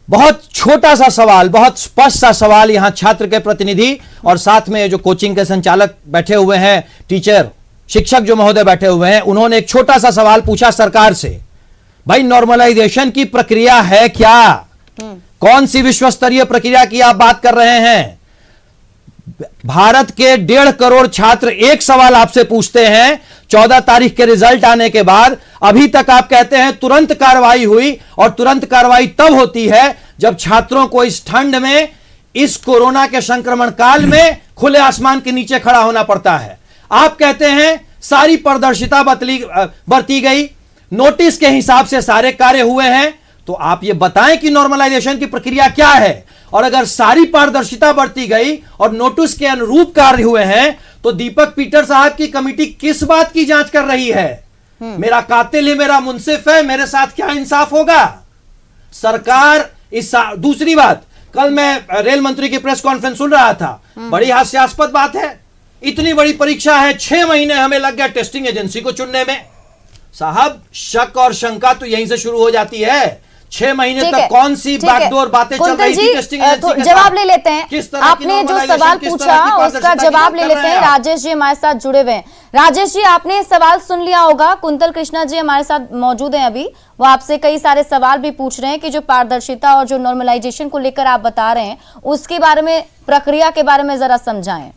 बहुत छोटा सा सवाल, बहुत स्पष्ट सा सवाल यहां छात्र के प्रतिनिधि और साथ में जो कोचिंग के संचालक बैठे हुए हैं, टीचर, शिक्षक जो महोदय बैठे हुए हैं, उन्होंने एक छोटा सा सवाल पूछा सरकार से, भाई नॉर्मलाइजेशन की प्रक्रिया है क्या? कौन सी विश्व स्तरीय प्रक्रिया की आप बात कर रहे हैं? भारत के 1.5 करोड़ छात्र एक सवाल आपसे पूछते हैं 14 तारीख के रिजल्ट आने के बाद। अभी तक आप कहते हैं तुरंत कार्रवाई हुई, और तुरंत कार्रवाई तब होती है जब छात्रों को इस ठंड में, इस कोरोना के संक्रमण काल में खुले आसमान के नीचे खड़ा होना पड़ता है। आप कहते हैं सारी पारदर्शिता बरती गई, नोटिस के हिसाब से सारे कार्य हुए हैं। तो आप ये बताएं कि नॉर्मलाइजेशन की प्रक्रिया क्या है, और अगर सारी पारदर्शिता बरती गई और नोटिस के अनुरूप कार्य हुए हैं तो दीपक पीटर साहब की कमेटी किस बात की जांच कर रही है? मेरा कातिल है, मेरा मुंसिफ है, मेरे साथ क्या इंसाफ होगा? सरकार दूसरी बात, कल मैं रेल मंत्री की प्रेस कॉन्फ्रेंस सुन रहा था, बड़ी हास्यास्पद बात है, इतनी बड़ी परीक्षा है, 6 महीने हमें लग गया टेस्टिंग एजेंसी को चुनने में। साहब, शक और शंका तो यहीं से शुरू हो जाती है। 6 महीने तक कौन सी बैकडोर बातें चल रही थी टेस्टिंग एजेंसी के? जवाब ले लेते हैं, आपने जो सवाल पूछा उसका जवाब ले लेते हैं। राजेश जी हमारे साथ जुड़े हुए हैं। राजेश जी, आपने सवाल सुन लिया होगा, कुंतल कृष्णा जी हमारे साथ मौजूद हैं अभी, वो आपसे कई सारे सवाल भी पूछ रहे हैं कि जो पारदर्शिता और जो नॉर्मलाइजेशन को लेकर आप बता रहे हैं उसके बारे में, प्रक्रिया के बारे में जरा समझाएं।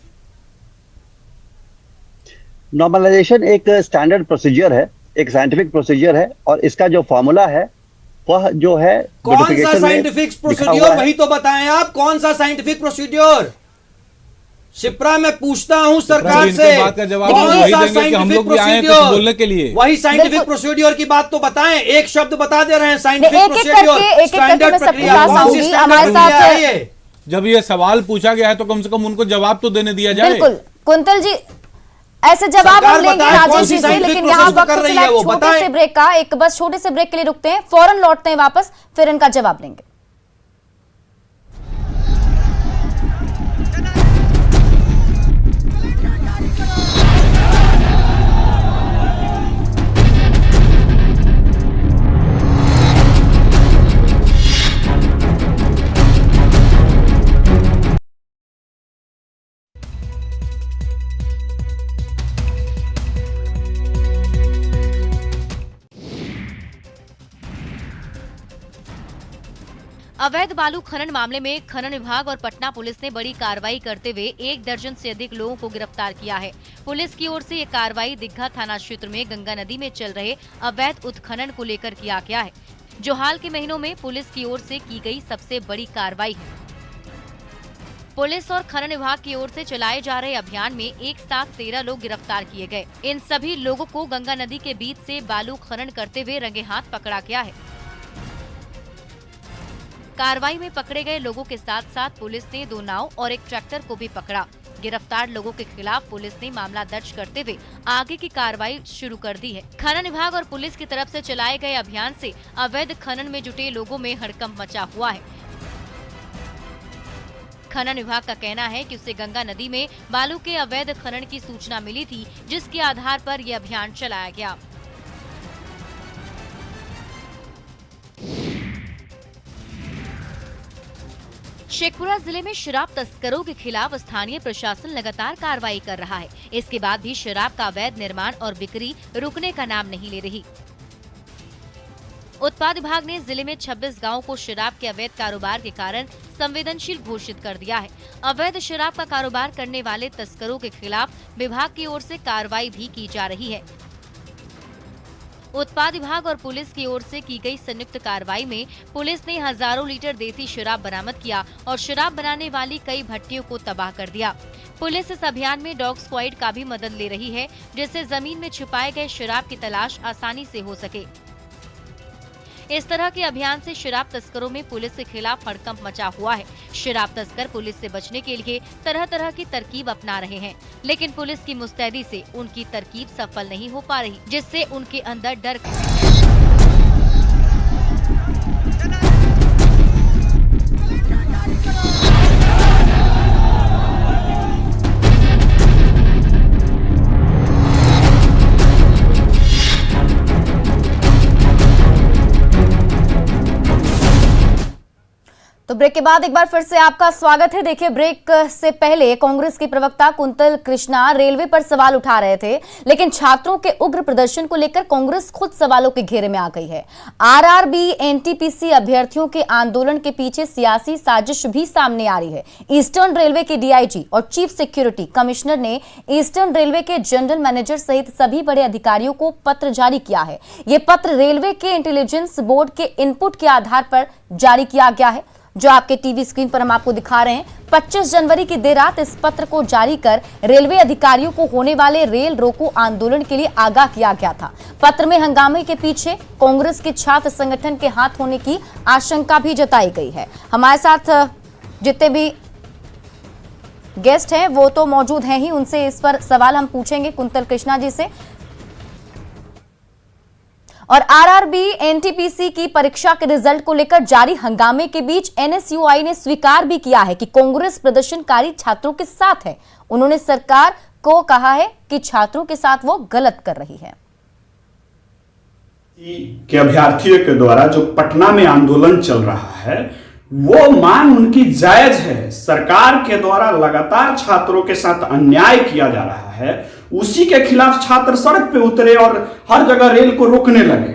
नॉर्मलाइजेशन एक स्टैंडर्ड प्रोसीजर है, एक साइंटिफिक प्रोसीजर है और इसका जो फॉर्मूला है वह जो है कौन सा साइंटिफिक प्रोसीड्योर, वही तो बताएं आप, कौन सा साइंटिफिक प्रोसीड्योर? शिप्रा, मैं पूछता हूं सरकार से, कौन सा साइंटिफिक प्रोसीड्योर? वही साइंटिफिक प्रोसीड्योर की बात तो बताएं। एक शब्द बता दे रहे हैं, साइंटिफिक प्रोसीड्योर, स्टैंडर्ड प्रक्रिया। जब ये सवाल पूछा गया है तो कम से कम उनको जवाब तो देने दिया जाए। बिल्कुल कुंतल जी, ऐसे जवाब हम लेंगे राजेश जी से, लेकिन यहाँ वक्त चला छोटे से ब्रेक का, एक बस छोटे से ब्रेक के लिए रुकते हैं, फौरन लौटते हैं वापस, फिर इनका जवाब लेंगे। अवैध बालू खनन मामले में खनन विभाग और पटना पुलिस ने बड़ी कार्रवाई करते हुए 1 दर्जन से अधिक लोगों को गिरफ्तार किया है। पुलिस की ओर से ये कार्रवाई दिघा थाना क्षेत्र में गंगा नदी में चल रहे अवैध उत्खनन को लेकर किया गया है, जो हाल के महीनों में पुलिस की ओर से की गई सबसे बड़ी कार्रवाई है। पुलिस और खनन विभाग की ओर से चलाए जा रहे अभियान में एक साथ 13 लोग गिरफ्तार किए गए। इन सभी लोगों को गंगा नदी के बीच से बालू खनन करते हुए रंगे हाथ पकड़ा गया है। कार्रवाई में पकड़े गए लोगों के साथ साथ पुलिस ने 2 नाव और एक ट्रैक्टर को भी पकड़ा। गिरफ्तार लोगों के खिलाफ पुलिस ने मामला दर्ज करते हुए आगे की कार्रवाई शुरू कर दी है। खनन विभाग और पुलिस की तरफ से चलाए गए अभियान से अवैध खनन में जुटे लोगों में हड़कंप मचा हुआ है। खनन विभाग का कहना है कि उसे गंगा नदी में बालू के अवैध खनन की सूचना मिली थी, जिसके आधार पर यह अभियान चलाया गया। शेखपुरा जिले में शराब तस्करों के खिलाफ स्थानीय प्रशासन लगातार कार्रवाई कर रहा है। इसके बाद भी शराब का अवैध निर्माण और बिक्री रुकने का नाम नहीं ले रही। उत्पाद विभाग ने जिले में 26 गांवों को शराब के अवैध कारोबार के कारण संवेदनशील घोषित कर दिया है। अवैध शराब का कारोबार करने वाले तस्करों के खिलाफ विभाग की ओर से कार्रवाई भी की जा रही है। उत्पाद विभाग और पुलिस की ओर से की गई संयुक्त कार्रवाई में पुलिस ने हजारों लीटर देसी शराब बरामद किया और शराब बनाने वाली कई भट्टियों को तबाह कर दिया। पुलिस इस अभियान में डॉग स्क्वाड का भी मदद ले रही है, जिससे जमीन में छुपाए गए शराब की तलाश आसानी से हो सके। इस तरह के अभियान से शराब तस्करों में पुलिस के खिलाफ हड़कंप मचा हुआ है। शराब तस्कर पुलिस से बचने के लिए तरह तरह की तरकीब अपना रहे हैं, लेकिन पुलिस की मुस्तैदी से उनकी तरकीब सफल नहीं हो पा रही, जिससे उनके अंदर डर तो ब्रेक के बाद एक बार फिर से आपका स्वागत है। देखिए, ब्रेक से पहले कांग्रेस के प्रवक्ता कुंतल कृष्णा रेलवे पर सवाल उठा रहे थे, लेकिन छात्रों के उग्र प्रदर्शन को लेकर कांग्रेस खुद सवालों के घेरे में आ गई है। आरआरबी एनटीपीसी अभ्यर्थियों के आंदोलन के पीछे सियासी साजिश भी सामने आ रही है। ईस्टर्न रेलवे के डीआईजी और चीफ सिक्योरिटी कमिश्नर ने ईस्टर्न रेलवे के जनरल मैनेजर सहित सभी बड़े अधिकारियों को पत्र जारी किया है। ये पत्र रेलवे के इंटेलिजेंस बोर्ड के इनपुट के आधार पर जारी किया गया है, जो आपके टीवी स्क्रीन पर हम आपको दिखा रहे हैं। 25 जनवरी की देर रात इस पत्र को जारी कर रेलवे अधिकारियों को होने वाले रेल रोको आंदोलन के लिए आगाह किया गया था। पत्र में हंगामे के पीछे कांग्रेस के छात्र संगठन के हाथ होने की आशंका भी जताई गई है। हमारे साथ जितने भी गेस्ट हैं वो तो मौजूद हैं ही, उनसे इस पर सवाल हम पूछेंगे कुंतल कृष्णा जी से। और आरआरबी एनटीपीसी की परीक्षा के रिजल्ट को लेकर जारी हंगामे के बीच एनएसयूआई ने स्वीकार भी किया है कि कांग्रेस प्रदर्शनकारी छात्रों के साथ है। उन्होंने सरकार को कहा है कि छात्रों के साथ वो गलत कर रही है। के अभ्यर्थियों के द्वारा जो पटना में आंदोलन चल रहा है वो मांग उनकी जायज है। सरकार के द्वारा लगातार छात्रों के साथ अन्याय किया जा रहा है, उसी के खिलाफ छात्र सड़क पे उतरे और हर जगह रेल को रोकने लगे।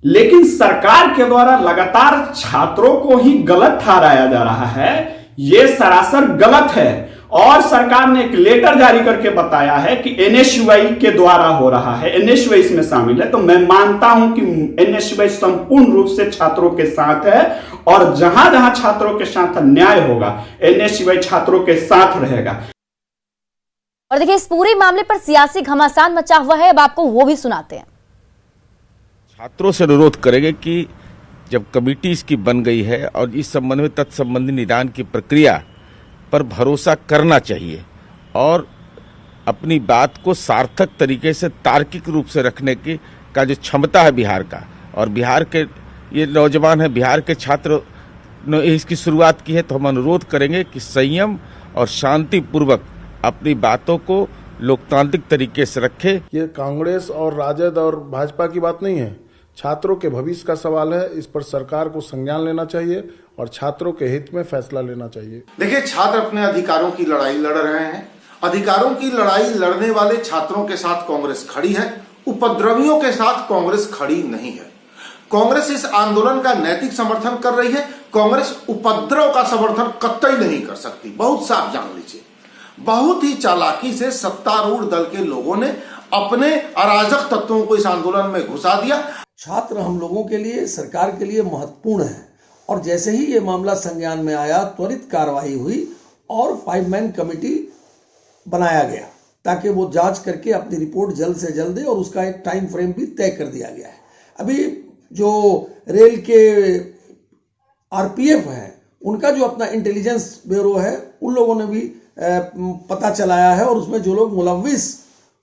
लेकिन सरकार के द्वारा लगातार छात्रों को ही गलत ठहराया जा रहा है, यह सरासर गलत है। और सरकार ने एक लेटर जारी करके बताया है कि एनएसयूआई के द्वारा हो रहा है, एनएसयूआई इसमें शामिल है। तो मैं मानता हूं कि एनएसयूआई संपूर्ण रूप से छात्रों के साथ है और जहां जहां छात्रों के साथ अन्याय होगा एनएसयूआई छात्रों के साथ रहेगा। और देखिए, इस पूरे मामले पर सियासी घमासान मचा हुआ है, अब आपको वो भी सुनाते हैं। छात्रों से अनुरोध करेंगे कि जब कमेटी इसकी बन गई है और इस संबंध में तत्संबंधी निदान की प्रक्रिया पर भरोसा करना चाहिए और अपनी बात को सार्थक तरीके से तार्किक रूप से रखने की का जो क्षमता है बिहार का, और बिहार के ये नौजवान है, बिहार के छात्र ने इसकी शुरुआत की है, तो हम अनुरोध करेंगे कि संयम और शांतिपूर्वक अपनी बातों को लोकतांत्रिक तरीके से रखे। ये कांग्रेस और राजद और भाजपा की बात नहीं है, छात्रों के भविष्य का सवाल है। इस पर सरकार को संज्ञान लेना चाहिए और छात्रों के हित में फैसला लेना चाहिए। देखिए, छात्र अपने अधिकारों की लड़ाई लड़ रहे हैं। अधिकारों की लड़ाई लड़ने वाले छात्रों के साथ कांग्रेस खड़ी है, उपद्रवियों के साथ कांग्रेस खड़ी नहीं है। कांग्रेस इस आंदोलन का नैतिक समर्थन कर रही है। कांग्रेस उपद्रव का समर्थन कतई नहीं कर सकती। बहुत साफ जान लीजिए, बहुत ही चालाकी से सत्तारूढ़ दल के लोगों ने अपने अराजक तत्वों को इस आंदोलन में घुसा दिया। छात्र हम लोगों के लिए, सरकार के लिए महत्वपूर्ण है और जैसे ही ये मामला संज्ञान में आया त्वरित कार्रवाई हुई और 5 मैन कमेटी बनाया गया ताकि वो जांच करके अपनी रिपोर्ट जल्द से जल्द दे और उसका एक टाइम फ्रेम भी तय कर दिया गया है। अभी जो रेल के आरपीएफ है उनका जो अपना इंटेलिजेंस ब्यूरो है उन लोगों ने भी पता चलाया है और उसमें जो लोग मुलव्विस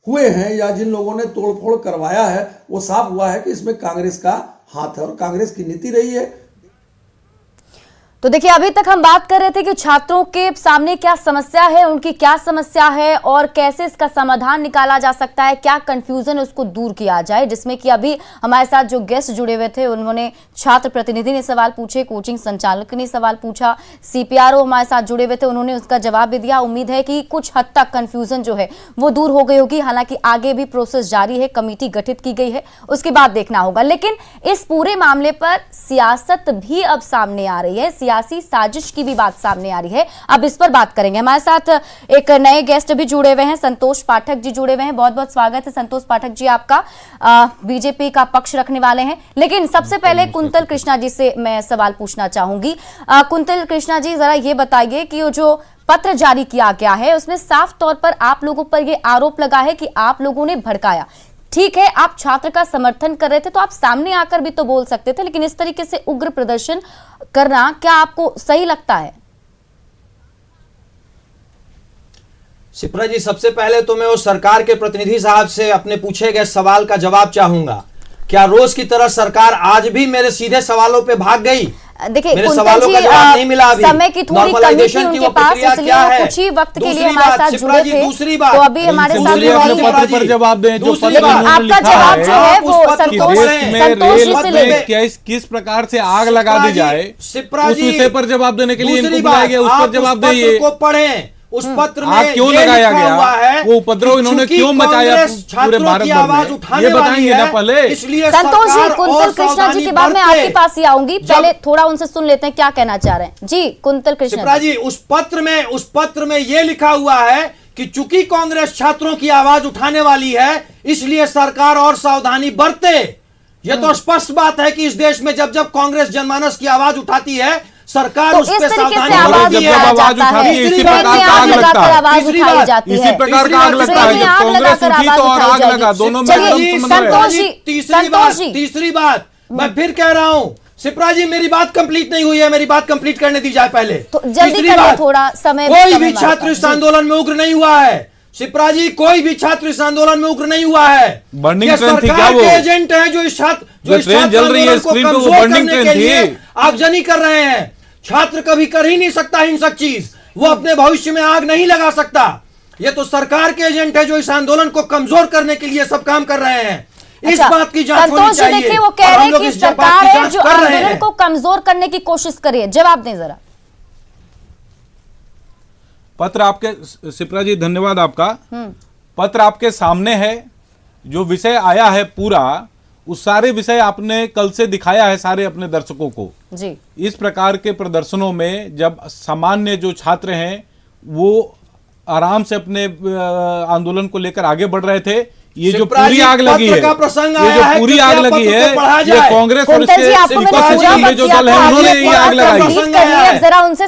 हुए हैं या जिन लोगों ने तोड़फोड़ करवाया है वो साफ हुआ है कि इसमें कांग्रेस का हाथ है और कांग्रेस की नीति रही है। तो देखिए, अभी तक हम बात कर रहे थे कि छात्रों के सामने क्या समस्या है, उनकी क्या समस्या है और कैसे इसका समाधान निकाला जा सकता है, क्या कंफ्यूजन उसको दूर किया जाए, जिसमें कि अभी हमारे साथ जो गेस्ट जुड़े हुए थे उन्होंने छात्र प्रतिनिधि ने सवाल पूछे, कोचिंग संचालक ने सवाल पूछा, सीपीआरओ हमारे साथ जुड़े हुए थे उन्होंने उसका जवाब भी दिया। उम्मीद है कि कुछ हद तक कंफ्यूजन जो है वो दूर हो गई होगी। हालांकि आगे भी प्रोसेस जारी है, कमेटी गठित की गई है, उसके बाद देखना होगा। लेकिन इस पूरे मामले पर सियासत भी अब सामने आ रही है, सियासी साजिश की भी बात सामने आ रही है। अब इस पर बात करेंगे। हमारे साथ एक नए गेस्ट भी जुड़े हुए हैं, संतोष पाठक जी जुड़े हुए हैं। बहुत बहुत स्वागत है संतोष पाठक जी आपका। बीजेपी का पक्ष रखने वाले हैं। लेकिन सबसे पहले कुंतल कृष्णा जी से मैं सवाल पूछना चाहूंगी। कुंतल कृष्णा जी, जरा ये बताइए कि जो पत्र जारी किया गया है उसमें साफ तौर पर आप लोगों पर यह आरोप लगा है कि आप लोगों ने भड़काया। ठीक है, आप छात्र का समर्थन कर रहे थे तो आप सामने आकर भी तो बोल सकते थे, लेकिन इस तरीके से उग्र प्रदर्शन करना क्या आपको सही लगता है? शिप्रा जी, सबसे पहले तो मैं उस सरकार के प्रतिनिधि साहब से अपने पूछे गए सवाल का जवाब चाहूंगा। क्या रोज की तरह सरकार आज भी मेरे सीधे सवालों पे भाग गई? देखिए, मेरे सवालों का जवाब नहीं मिला। अभी समय की थोड़ी कमी थी उनके पास, इसलिए वो कुछ ही वक्त के लिए हमारे साथ जुड़े थे। दूसरी बात, तो अभी हमारे साथ पर जवाब दें। लेकिन आपका जवाब जो है वो संतोष जी से ले, किस प्रकार से आग लगा दी जाए उस विषय पर जवाब देने के लिए इनको बुलाया गया, उस पर जवाब दिए। को पढ़ें, उस पत्र में क्यों लगाया गया, वो उपद्रव इन्होंने क्यों मचाया पूरे भारत भर में, ये बताएंगे ना पहले। संतोष जी, कुंतल कृष्णा जी के बाद मैं आपके पास ही आऊंगी, पहले थोड़ा उनसे सुन लेते हैं क्या कहना चाह रहे हैं। जी कुंतल कृष्णा जी, उस पत्र में ये लिखा हुआ है कि चूंकि कांग्रेस छात्रों की आवाज उठाने वाली है इसलिए सरकार और सावधानी बरते। यह तो स्पष्ट बात है कि इस देश में जब जब कांग्रेस जनमानस की आवाज उठाती है सरकार तो उस पे सावधानी आवाज उठाती है, इसी प्रकार का आग लगता है, इसी प्रकार का आग लगता है। जब कांग्रेस उठी तो और आग लगा, दोनों में। तीसरी बात मैं फिर कह रहा हूं, शिप्रा जी मेरी बात कंप्लीट नहीं हुई है, मेरी बात कंप्लीट करने दी जाए पहले। तो जल्दी करिए, थोड़ा समय। कोई भी छात्र इस आंदोलन में उग्र नहीं हुआ है शिप्रा जी, कोई भी छात्र इस आंदोलन में उग्र नहीं हुआ है। बर्निंग ट्रेन थी क्या? सरकार वो के एजेंट है जो इस छात्र ट्रेन जल रही है, स्क्रीन पे वो बर्निंग ट्रेन थी। आगजनी कर रहे हैं। छात्र कभी कर ही नहीं सकता हिंसक चीज, वो अपने भविष्य में आग नहीं लगा सकता। ये तो सरकार के एजेंट है जो इस आंदोलन को कमजोर करने के लिए सब काम कर रहे हैं। इस बात की जांच होनी चाहिए। देखिए, वो कह रहे हैं कि सरकार है जो आंदोलन को कमजोर करने की कोशिश कर रही है। जवाब दें जरा। पत्र आपके, शिप्रा जी धन्यवाद आपका। पत्र आपके सामने है, जो विषय आया है पूरा उस सारे विषय आपने कल से दिखाया है सारे अपने दर्शकों को जी। इस प्रकार के प्रदर्शनों में जब सामान्य जो छात्र हैं वो आराम से अपने आंदोलन को लेकर आगे बढ़ रहे थे, ये जो पूरी आग लगी है, ये जो पूरी आग लगी है, ये कांग्रेस और इसके जो दल है उन्होंने ये आग लगाई। जरा उनसे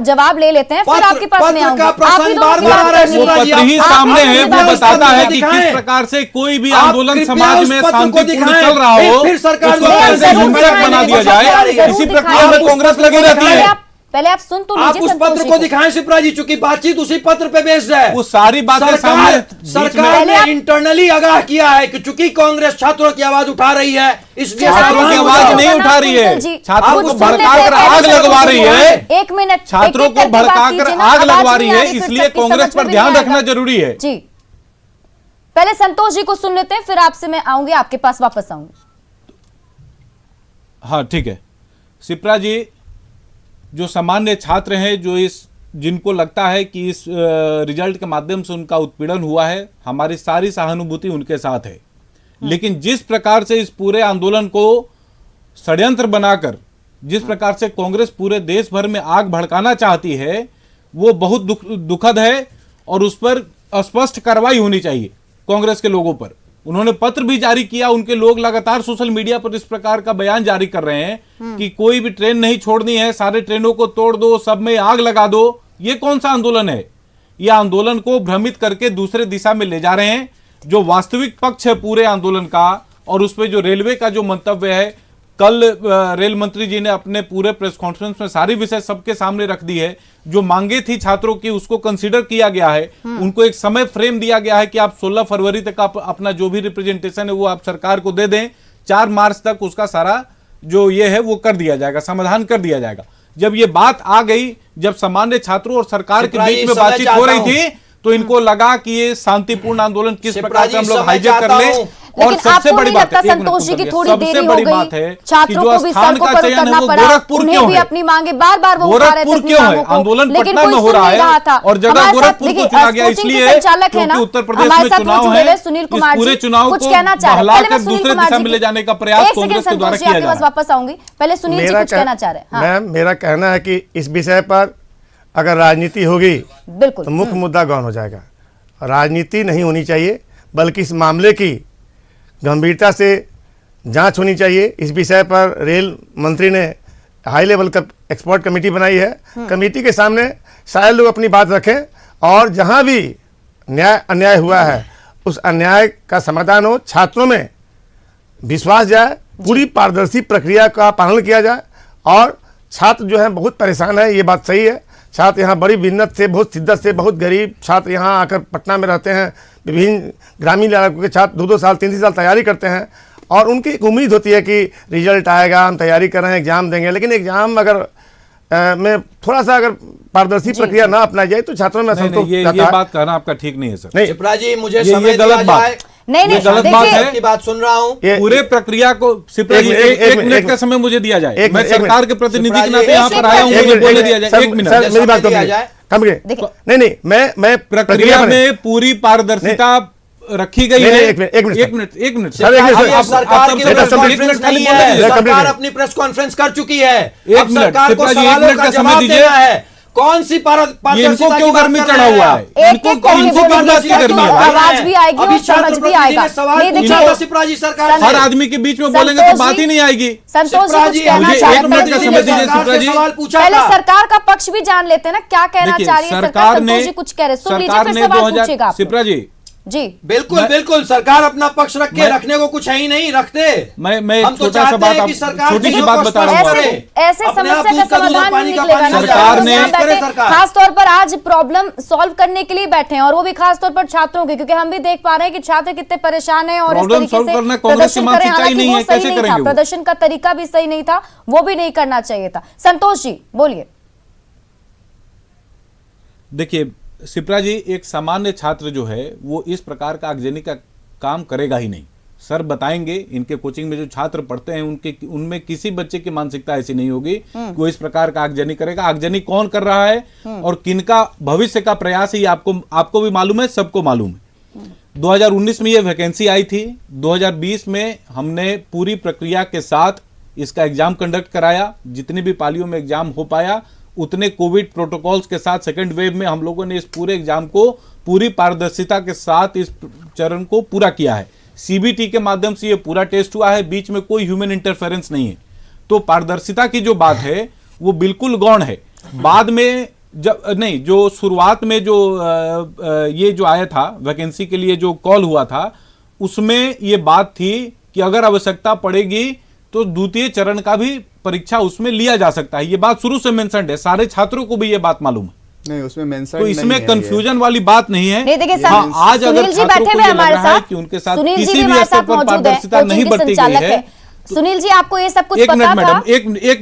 जवाब ले लेते हैं, फिर आपके पास में आऊंगा। वो पत्र ही सामने है, वो बताता है कि किस प्रकार से कोई भी आंदोलन समाज में शांतिपूर्ण चल रहा हो उसको कैसे हिंसक बना दिया जाए, इसी प्रक्रिया में कांग्रेस लगी रहती है। पहले आप सुन तो लीजिए। आप उस पत्र को दिखाएं शिप्रा जी, चूंकि बातचीत उसी पत्र पे बेस्ड है। वो सारी बातें सामने सरकार ने इंटरनली आगाह किया है कि चूंकि कांग्रेस छात्रों की आवाज उठा रही है इसलिए छात्रों की आवाज नहीं उठा रही है, छात्रों को भड़काकर आग लगवा रही है। एक मिनट, छात्रों को भड़काकर आग लगवा रही है, इसलिए कांग्रेस पर ध्यान रखना जरूरी है। जी, पहले संतोष जी को सुन लेते हैं, फिर आपसे मैं आऊंगी, आपके पास वापस आऊंगी। हाँ ठीक है शिप्रा जी, जो सामान्य छात्र हैं जो जिनको लगता है कि इस रिजल्ट के माध्यम से उनका उत्पीड़न हुआ है, हमारी सारी सहानुभूति उनके साथ है। लेकिन जिस प्रकार से इस पूरे आंदोलन को षड्यंत्र बनाकर जिस प्रकार से कांग्रेस पूरे देश भर में आग भड़काना चाहती है वो बहुत दुखद है और उस पर स्पष्ट कार्रवाई होनी चाहिए कांग्रेस के लोगों पर। उन्होंने पत्र भी जारी किया, उनके लोग लगातार सोशल मीडिया पर इस प्रकार का बयान जारी कर रहे हैं कि कोई भी ट्रेन नहीं छोड़नी है, सारे ट्रेनों को तोड़ दो, सब में आग लगा दो। ये कौन सा आंदोलन है? यह आंदोलन को भ्रमित करके दूसरे दिशा में ले जा रहे हैं। जो वास्तविक पक्ष है पूरे आंदोलन का और उस पर जो रेलवे का जो मंतव्य है, कल रेल मंत्री जी ने अपने पूरे प्रेस कॉन्फ्रेंस में सारी विषय सबके सामने रख दी है। जो मांगे थी छात्रों की उसको कंसीडर किया गया है, उनको एक समय फ्रेम दिया गया है कि आप 16 फरवरी तक आप अपना जो भी रिप्रेजेंटेशन है वो आप सरकार को दे दें, 4 मार्च तक उसका सारा जो ये है वो कर दिया जाएगा, समाधान कर दिया जाएगा। जब ये बात आ गई, जब सामान्य छात्रों और सरकार के बीच में बातचीत हो रही थी तो इनको लगा कि ये शांतिपूर्ण आंदोलन किस प्रकार से हम लोग हाईजैक कर ले। और सबसे बड़ी बात है, संतोष जी की थोड़ी देरी हो गई, छात्रों को भी सड़कों पर उतरना पड़ा, उन्हें भी अपनी मांगे बार-बार वो उठा रहे थे अपनी मांगों को, आंदोलन लेकिन पटना कोई में हो सुन रहा नहीं रहा है था। और जगह गोरखपुर को चुना गया इसलिए क्योंकि उत्तर प्रदेश में चुनाव है। सुनील इस कुमार पूरे जी चुनाव कुछ को कहना चाह रहे हैं, बहलाकर दूसरे दिशा में ले जाने का प्रयास कांग्रेस के द्वारा किया जा रहा है। वापस आऊंगी, पहले सुनील जी कुछ कहना चाह रहे हैं। मैम, मेरा कहना है कि इस विषय पर अगर राजनीति होगी बिल्कुल तो मुख्य मुद्दा गौन हो जाएगा। राजनीति नहीं होनी चाहिए, बल्कि इस मामले की गंभीरता से जांच होनी चाहिए। इस विषय पर रेल मंत्री ने हाई लेवल का एक्सपर्ट कमेटी बनाई है। कमेटी के सामने सारे लोग अपनी बात रखें और जहां भी न्याय अन्याय हुआ है उस अन्याय का समाधान हो, छात्रों में विश्वास जाए, पूरी पारदर्शी प्रक्रिया का पालन किया जाए। और छात्र जो है बहुत परेशान है, ये बात सही है। छात्र यहाँ बड़ी मिन्नत से, बहुत शिद्दत से, बहुत गरीब छात्र यहाँ आकर पटना में रहते हैं। विभिन्न ग्रामीण इलाकों के छात्र 2-2 साल 3-3 साल तैयारी करते हैं और उनकी एक उम्मीद होती है कि रिजल्ट आएगा, हम तैयारी कर रहे हैं, एग्जाम देंगे। लेकिन एग्जाम अगर में थोड़ा सा अगर पारदर्शी प्रक्रिया ना अपनाई जाए तो छात्रों में असंतोष ये बात कहना आपका ठीक नहीं है सर। नहीं शिप्रा जी, मुझे ये गलत बात, नहीं गलत बात है की बात सुन रहा हूँ। पूरे प्रक्रिया को शिप्रा जी एक मिनट का समय मुझे दिया जाए। मैं सरकार के प्रतिनिधि के नाते यहाँ पर आया हूँ, मुझे बोलने दिया जाए। 1 मिनट मेरी बात नहीं, मैं प्रक्रिया में पूरी पारदर्शिता रखी गई है। एक मिनट सरकार अपनी प्रेस कॉन्फ्रेंस कर चुकी है। एक मिनट सरकार को सवालों का जवाब देना है। कौन सी इनको क्यों गर्मी चढ़ा हुआ है? आवाज भी आएगी और समझ भी आएगा। ये देखिए, शिप्रा जी, सरकार हर आदमी के बीच में बोलेंगे तो बात ही नहीं आएगी। संतोष जी कुछ कहना चाह रहे हैं, 1 मिनट का समय दीजिए शिप्रा जी। सवाल पूछा पहले था। सरकार का पक्ष भी जान लेते हैं ना, क्या कहना चाह रही है सरकार। संतोष जी कुछ कह रहे, सुन लीजिए फिर सवाल पूछेगा आप। शिप्रा जी जी बिल्कुल सरकार अपना पक्ष रखने को कुछ है ही नहीं रखते। मैं हम तो छोटा सा चाहते बात हैं कि सरकार छोटी सी बात बता रहा हूँ। ऐसे समस्या का समाधान नहीं निकलेगा ना। सरकार ने खास तौर पर आज प्रॉब्लम सॉल्व करने के लिए बैठे हैं और वो भी खास तौर पर छात्रों के, क्योंकि हम भी देख पा रहे हैं कि छात्र कितने परेशान हैं और इस तरीके से प्रदर्शन कर रहे हैं। हालांकि वो सही नहीं था, प्रदर्शन का तरीका भी सही नहीं था, वो भी नहीं करना चाहिए था। संतोष जी बोलिए। देखिए शिप्रा जी, एक सामान्य छात्र जो है वो इस प्रकार का आगजनी का काम करेगा ही नहीं। सर बताएंगे, इनके कोचिंग में जो छात्र पढ़ते हैं उनमें किसी बच्चे की मानसिकता ऐसी नहीं होगी कि वो इस प्रकार का आगजनी करेगा। आगजनी कौन कर रहा है और किनका भविष्य का प्रयास है, आपको भी मालूम है, सबको मालूम है। 2019 में ये वैकेंसी आई थी, 2020 में हमने पूरी प्रक्रिया के साथ इसका एग्जाम कंडक्ट कराया। जितनी भी पालियों में एग्जाम हो पाया उतने कोविड प्रोटोकॉल्स के साथ सेकेंड वेव में हम लोगों ने इस पूरे एग्जाम को पूरी पारदर्शिता के साथ इस चरण को पूरा किया है। सीबीटी के माध्यम से ये पूरा टेस्ट हुआ है, बीच में कोई ह्यूमन इंटरफेरेंस नहीं है। तो पारदर्शिता की जो बात है वो बिल्कुल गौण है। बाद में जो शुरुआत में ये जो आया था वैकेंसी के लिए जो कॉल हुआ था, उसमें ये बात थी कि अगर आवश्यकता पड़ेगी तो द्वितीय चरण का भी परीक्षा उसमें लिया जा सकता है। ये बात शुरू से मेंशन्ड है, सारे छात्रों को भी ये बात मालूम है। नहीं, उसमें मेंशन तो इसमें कंफ्यूजन वाली बात नहीं है। नहीं, देखिए आज अगर छात्रों को ये लग रहा है कि उनके साथ किसी भी स्तर पर पारदर्शिता नहीं बरती गई है। सुनील जी, आपको ये सब कुछ पता था? मैडम एक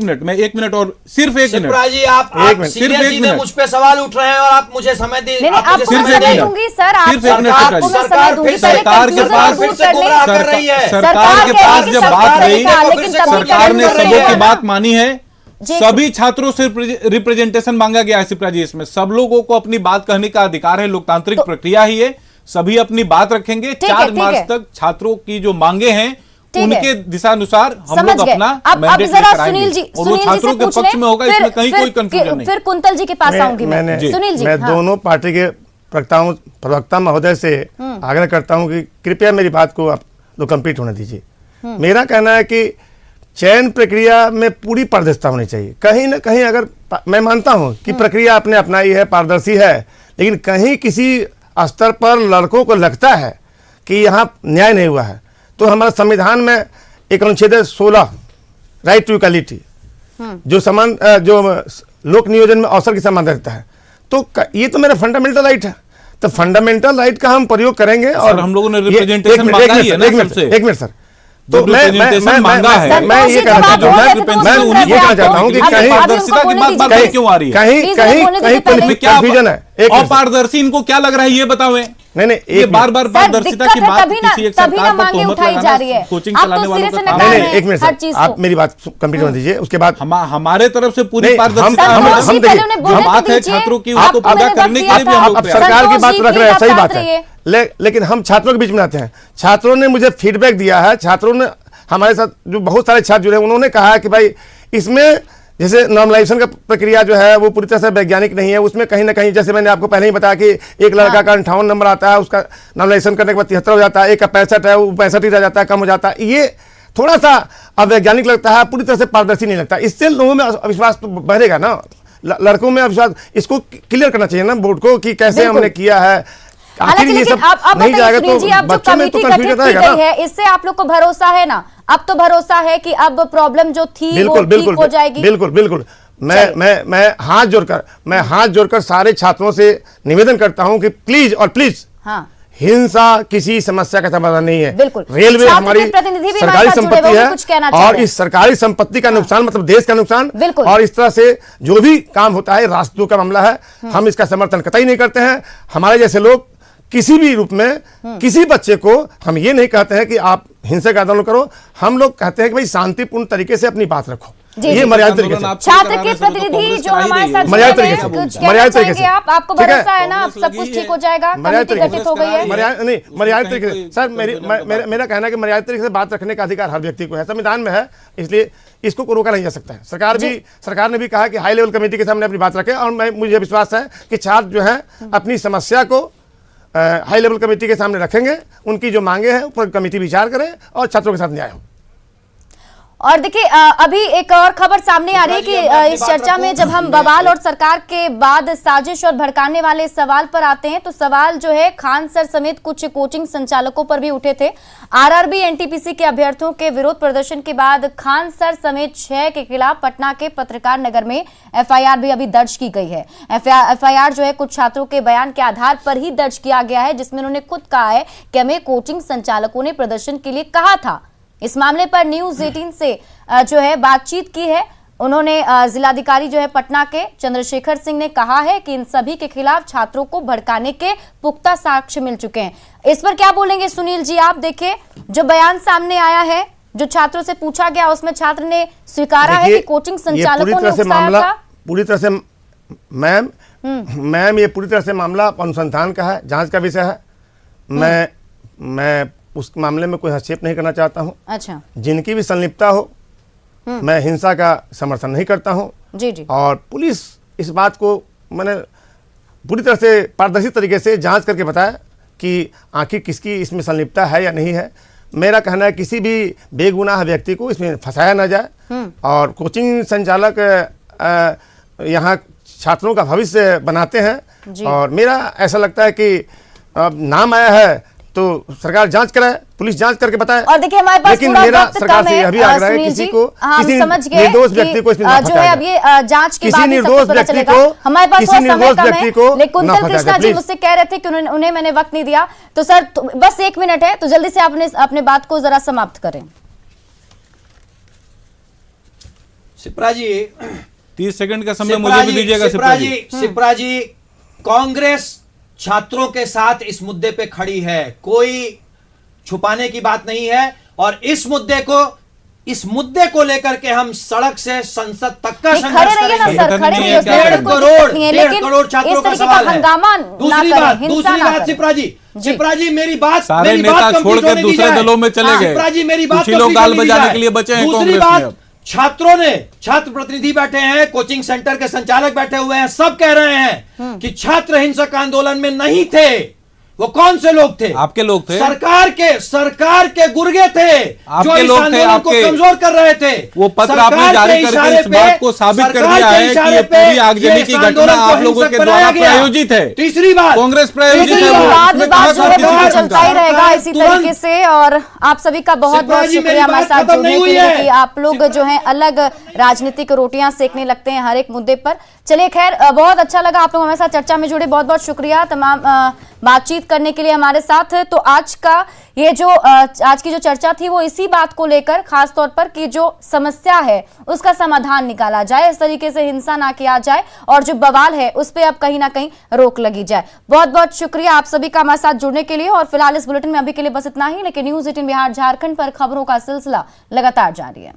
मिनट और सिर्फ 1 मिनट। शिप्रा जी, आप सीधे मुझ पे सवाल उठ रहे हैं और आप मुझे समय दे। आपको समय दूंगी सर, सरकार के पास जब बात रही, सरकार ने सबों की बात मानी है। सभी छात्रों से रिप्रेजेंटेशन मांगा गया है शिप्रा जी। इसमें सब लोगों को अपनी बात कहने का अधिकार है, लोकतांत्रिक प्रक्रिया ही है। सभी अपनी बात रखेंगे। 4 मार्च तक छात्रों की जो मांगे हैं उनके दिशानुसार हम समझ लोग गए। अपना अब मैंडेट जरा लेकर आएंगे सुनील जी और वो छात्रों के पक्ष में होगा, इसमें कहीं कोई कंफ्यूजन नहीं। फिर कुंतल जी के पास आऊंगी मैं। सुनील जी, मैं हाँ। दोनों पार्टी के प्रवक्ता महोदय से आग्रह करता हूं कि कृपया मेरी बात को आप लोग कंप्लीट होने दीजिए। मेरा कहना है कि चयन प्रक्रिया में पूरी पारदर्शिता होनी चाहिए। कहीं ना कहीं अगर मैं मानता हूं कि प्रक्रिया आपने अपनाई है, पारदर्शी है, लेकिन कहीं किसी स्तर पर लड़कों को लगता है कि यहाँ न्याय नहीं हुआ है, तो हमारे संविधान में एक अनुच्छेद 16 राइट टू इक्वालिटी जो समान जो लोक नियोजन में अवसर की समान रहता है, तो ये तो मेरा फंडामेंटल राइट है। तो फंडामेंटल राइट का हम प्रयोग करेंगे। और हम लोगों ने रिप्रेजेंटेशन मांगा ही है ना सबसे। एक मिनट सर, तो मैं ये कहना चाहता हूं कि कहीं पारदर्शिता की बात बार क्यों आ रही है? कहीं क्या कंफ्यूजन है? अपारदर्शी इनको क्या लग रहा है ये बताओ। नहीं ये बार बार पारदर्शिता की बात किसी एक सरकार पर तोहमत लगाना, कोचिंग चलाने वालों का काम नहीं। एक मिनट सर, आप मेरी बात कंप्लीट होने दीजिए, उसके बाद हमारे तरफ से पूरी पारदर्शिता बात है छात्रों की, उसको पूरा करने के लिए भी हम लोग सरकार की बात रख रहे हैं, सही बात है, लेकिन हम छात्रों के बीच में आते हैं। छात्रों ने मुझे फीडबैक दिया है, छात्रों ने हमारे साथ जो बहुत सारे छात्र जुड़े, उन्होंने कहा कि भाई इसमें जैसे नॉर्मलाइजेशन का प्रक्रिया जो है वो पूरी तरह से वैज्ञानिक नहीं है। उसमें कहीं ना कहीं, जैसे मैंने आपको पहले ही बताया कि एक लड़का का 58 नंबर आता है, उसका नॉर्मलाइजेशन करने के बाद 73 हो जाता है, एक का 65 है, वो 65 ही रह जाता है, कम हो जाता है। ये थोड़ा सा अवैज्ञानिक लगता है, पूरी तरह से पारदर्शी नहीं लगता। इससे लोगों में अविश्वास तो बढ़ेगा ना, लड़कों में अविश्वास। इसको क्लियर करना चाहिए ना बोर्ड को कि कैसे हमने किया है। आखिर ये सब नहीं जाएगा तो बच्चों में तो कंफ्यूजन रहेगा ना। इससे आप लोग को भरोसा है ना? अब तो भरोसा है कि अब प्रॉब्लम जो थी वो ठीक हो जाएगी। बिल्कुल। मैं हाथ जोड़कर सारे छात्रों से निवेदन करता हूं कि प्लीज हाँ। हिंसा किसी समस्या का समाधान नहीं है। बिल्कुल। रेलवे हमारी सरकारी संपत्ति है और इस सरकारी संपत्ति का नुकसान मतलब देश का नुकसान। और इस तरह से जो भी काम होता है राष्ट्रद्रोह का मामला है, हम इसका समर्थन कतई नहीं करते हैं। हमारे जैसे लोग किसी भी रूप में किसी बच्चे को हम ये नहीं कहते हैं कि आप हिंसक आंदोलन करो, हम लोग कहते हैं कि भाई शांतिपूर्ण तरीके से अपनी बात रखो। ये मर्यादित तरीके से। छात्र के प्रतिनिधि जो हमारे साथ मर्यादित तरीके से आपको भरोसा है ना सब कुछ ठीक हो जाएगा? कमेटी गठित हो गई है। मर्यादित तरीके से सर, मेरा कहना है कि मर्यादित तरीके से बात रखने का अधिकार हर व्यक्ति को है, संविधान में है, इसलिए इसको रोका नहीं जा सकता है। सरकार ने भी कहा कि हाई लेवल कमेटी के सामने अपनी बात रखें, और मुझे विश्वास है कि छात्र जो है अपनी समस्या को हाई लेवल कमेटी के सामने रखेंगे, उनकी जो मांगे हैं ऊपर कमेटी विचार करे और छात्रों के साथ न्याय हो। और देखिए अभी एक और खबर सामने आ रही है कि इस चर्चा में जब हम बवाल और सरकार के बाद साजिश और भड़काने वाले सवाल पर आते हैं, तो सवाल जो है खान सर समेत कुछ कोचिंग संचालकों पर भी उठे थे। आरआरबी एनटीपीसी के अभ्यर्थियों के विरोध प्रदर्शन के बाद खान सर समेत 6 के खिलाफ पटना के पत्रकार नगर में एफआईआर भी अभी दर्ज की गई है। एफआईआर जो है कुछ छात्रों के बयान के आधार पर ही दर्ज किया गया है, जिसमें उन्होंने खुद कहा है कि हमें कोचिंग संचालकों ने प्रदर्शन के लिए कहा था। इस मामले पर न्यूज 18 से जो है बातचीत की है। उन्होंने जिलाधिकारी जो है पटना के चंद्रशेखर सिंह ने कहा है कि इन सभी के खिलाफ छात्रों को भड़काने के पुख्ता साक्ष्य मिल चुके हैं। इस पर क्या बोलेंगे सुनील जी? आप देखिए जो बयान सामने आया है, जो छात्रों से पूछा गया, उसमें छात्र ने स्वीकारा है कि कोचिंग संचालकों ने उकसाया था। पूरी तरह से मैम ये पूरी तरह से मामला अनुसंधान का है, जांच का विषय है। मैं उस मामले में कोई हस्तक्षेप नहीं करना चाहता हूं। अच्छा। जिनकी भी संलिप्तता हो, मैं हिंसा का समर्थन नहीं करता हूं। जी। और पुलिस इस बात को मैंने पूरी तरह से पारदर्शी तरीके से जांच करके बताया कि आखिर किसकी इसमें संलिप्तता है या नहीं है। मेरा कहना है किसी भी बेगुनाह व्यक्ति को इसमें फंसाया ना जाए, और कोचिंग संचालक यहाँ छात्रों का भविष्य बनाते हैं, और मेरा ऐसा लगता है कि नाम आया है तो सरकार जांच कराए, पुलिस जांच करके बताए। और देखिए हमारे पास लेकिन मेरा सरकार से यह भी आग्रह है किसी को, किसी निर्दोष व्यक्ति को इसमें जो है अब ये जांच के बाद निर्दोष व्यक्ति को, हमारे पास किसी निर्दोष व्यक्ति को लेकिन कुंतल कृष्णा जी मुझसे कह रहे थे कि उन्हें मैंने वक्त नहीं दिया, तो सर बस 1 मिनट है, तो जल्दी से आपने अपने बात को जरा समाप्त करें। शिप्रा जी 30 सेकंड का समय मुझे भी दीजिएगा। शिप्रा जी, कांग्रेस छात्रों के साथ इस मुद्दे पे खड़ी है, कोई छुपाने की बात नहीं है, और इस मुद्दे को इस मुद्दे को लेकर के हम सड़क से संसद तक का खड़े संघर्ष रहिए ना करेंगे। सर, खड़े रहिए, उसमें डेढ़ कोई करोड़ दिक्कत नहीं है, लेकिन छात्रों इस का तरीके सवाल है। हंगामा ना दूसरी करें, बात हिंसा ना करें। शिप्रा जी मेरी बात सारे मेरी नेता बात छोड़ complete के होने दी दूसरे जाए। दलों में चले हाँ, गए। शिप्रा जी मेरी बात कुछ ही लोग complete गाल होने दी बजाने जाए। के लिए बचे हैं दूसरी कांग्रेस बात, में अब। छात्रों ने, छात्र प्रतिनिधि बैठे हैं, कोचिंग सेंटर के संचालक बैठे हुए हैं, सब कह रहे हैं कि छात्र हिंसक आंदोलन में नहीं थे। वो कौन से लोग थे? आपके लोग थे। सरकार के गुर्गे थे जो इस आंदोलन को कमजोर कर रहे थे। वो पत्र आपने जारी करके इस बात को साबित कर दिया है कि ये पूरी आगजनी की घटना आप लोगों के द्वारा प्रायोजित है। तीसरी बात, कांग्रेस प्रायोजित है। वाद विवाद जो है वो चलता ही रहेगा इसी तरीके से। और आप सभी का बहुत बहुत शुक्रिया हमारे साथ जुड़ने के लिए कि आप लोग जो है अलग राजनीतिक रोटियां सेकने लगते हैं हर एक मुद्दे पर। चलिए खैर, बहुत अच्छा लगा आप लोग हमारे साथ चर्चा में जुड़े, बहुत बहुत शुक्रिया तमाम बातचीत करने के लिए हमारे साथ। तो आज की जो चर्चा थी वो इसी बात को लेकर, खास तौर पर कि जो समस्या है उसका समाधान निकाला जाए, इस तरीके से हिंसा ना किया जाए और जो बवाल है उस पर अब कहीं ना कहीं रोक लगी जाए। बहुत बहुत शुक्रिया आप सभी का हमारे साथ जुड़ने के लिए। और फिलहाल इस बुलेटिन में अभी के लिए बस इतना ही, लेकिन न्यूज़ 18 बिहार झारखंड पर खबरों का सिलसिला लगातार जारी है।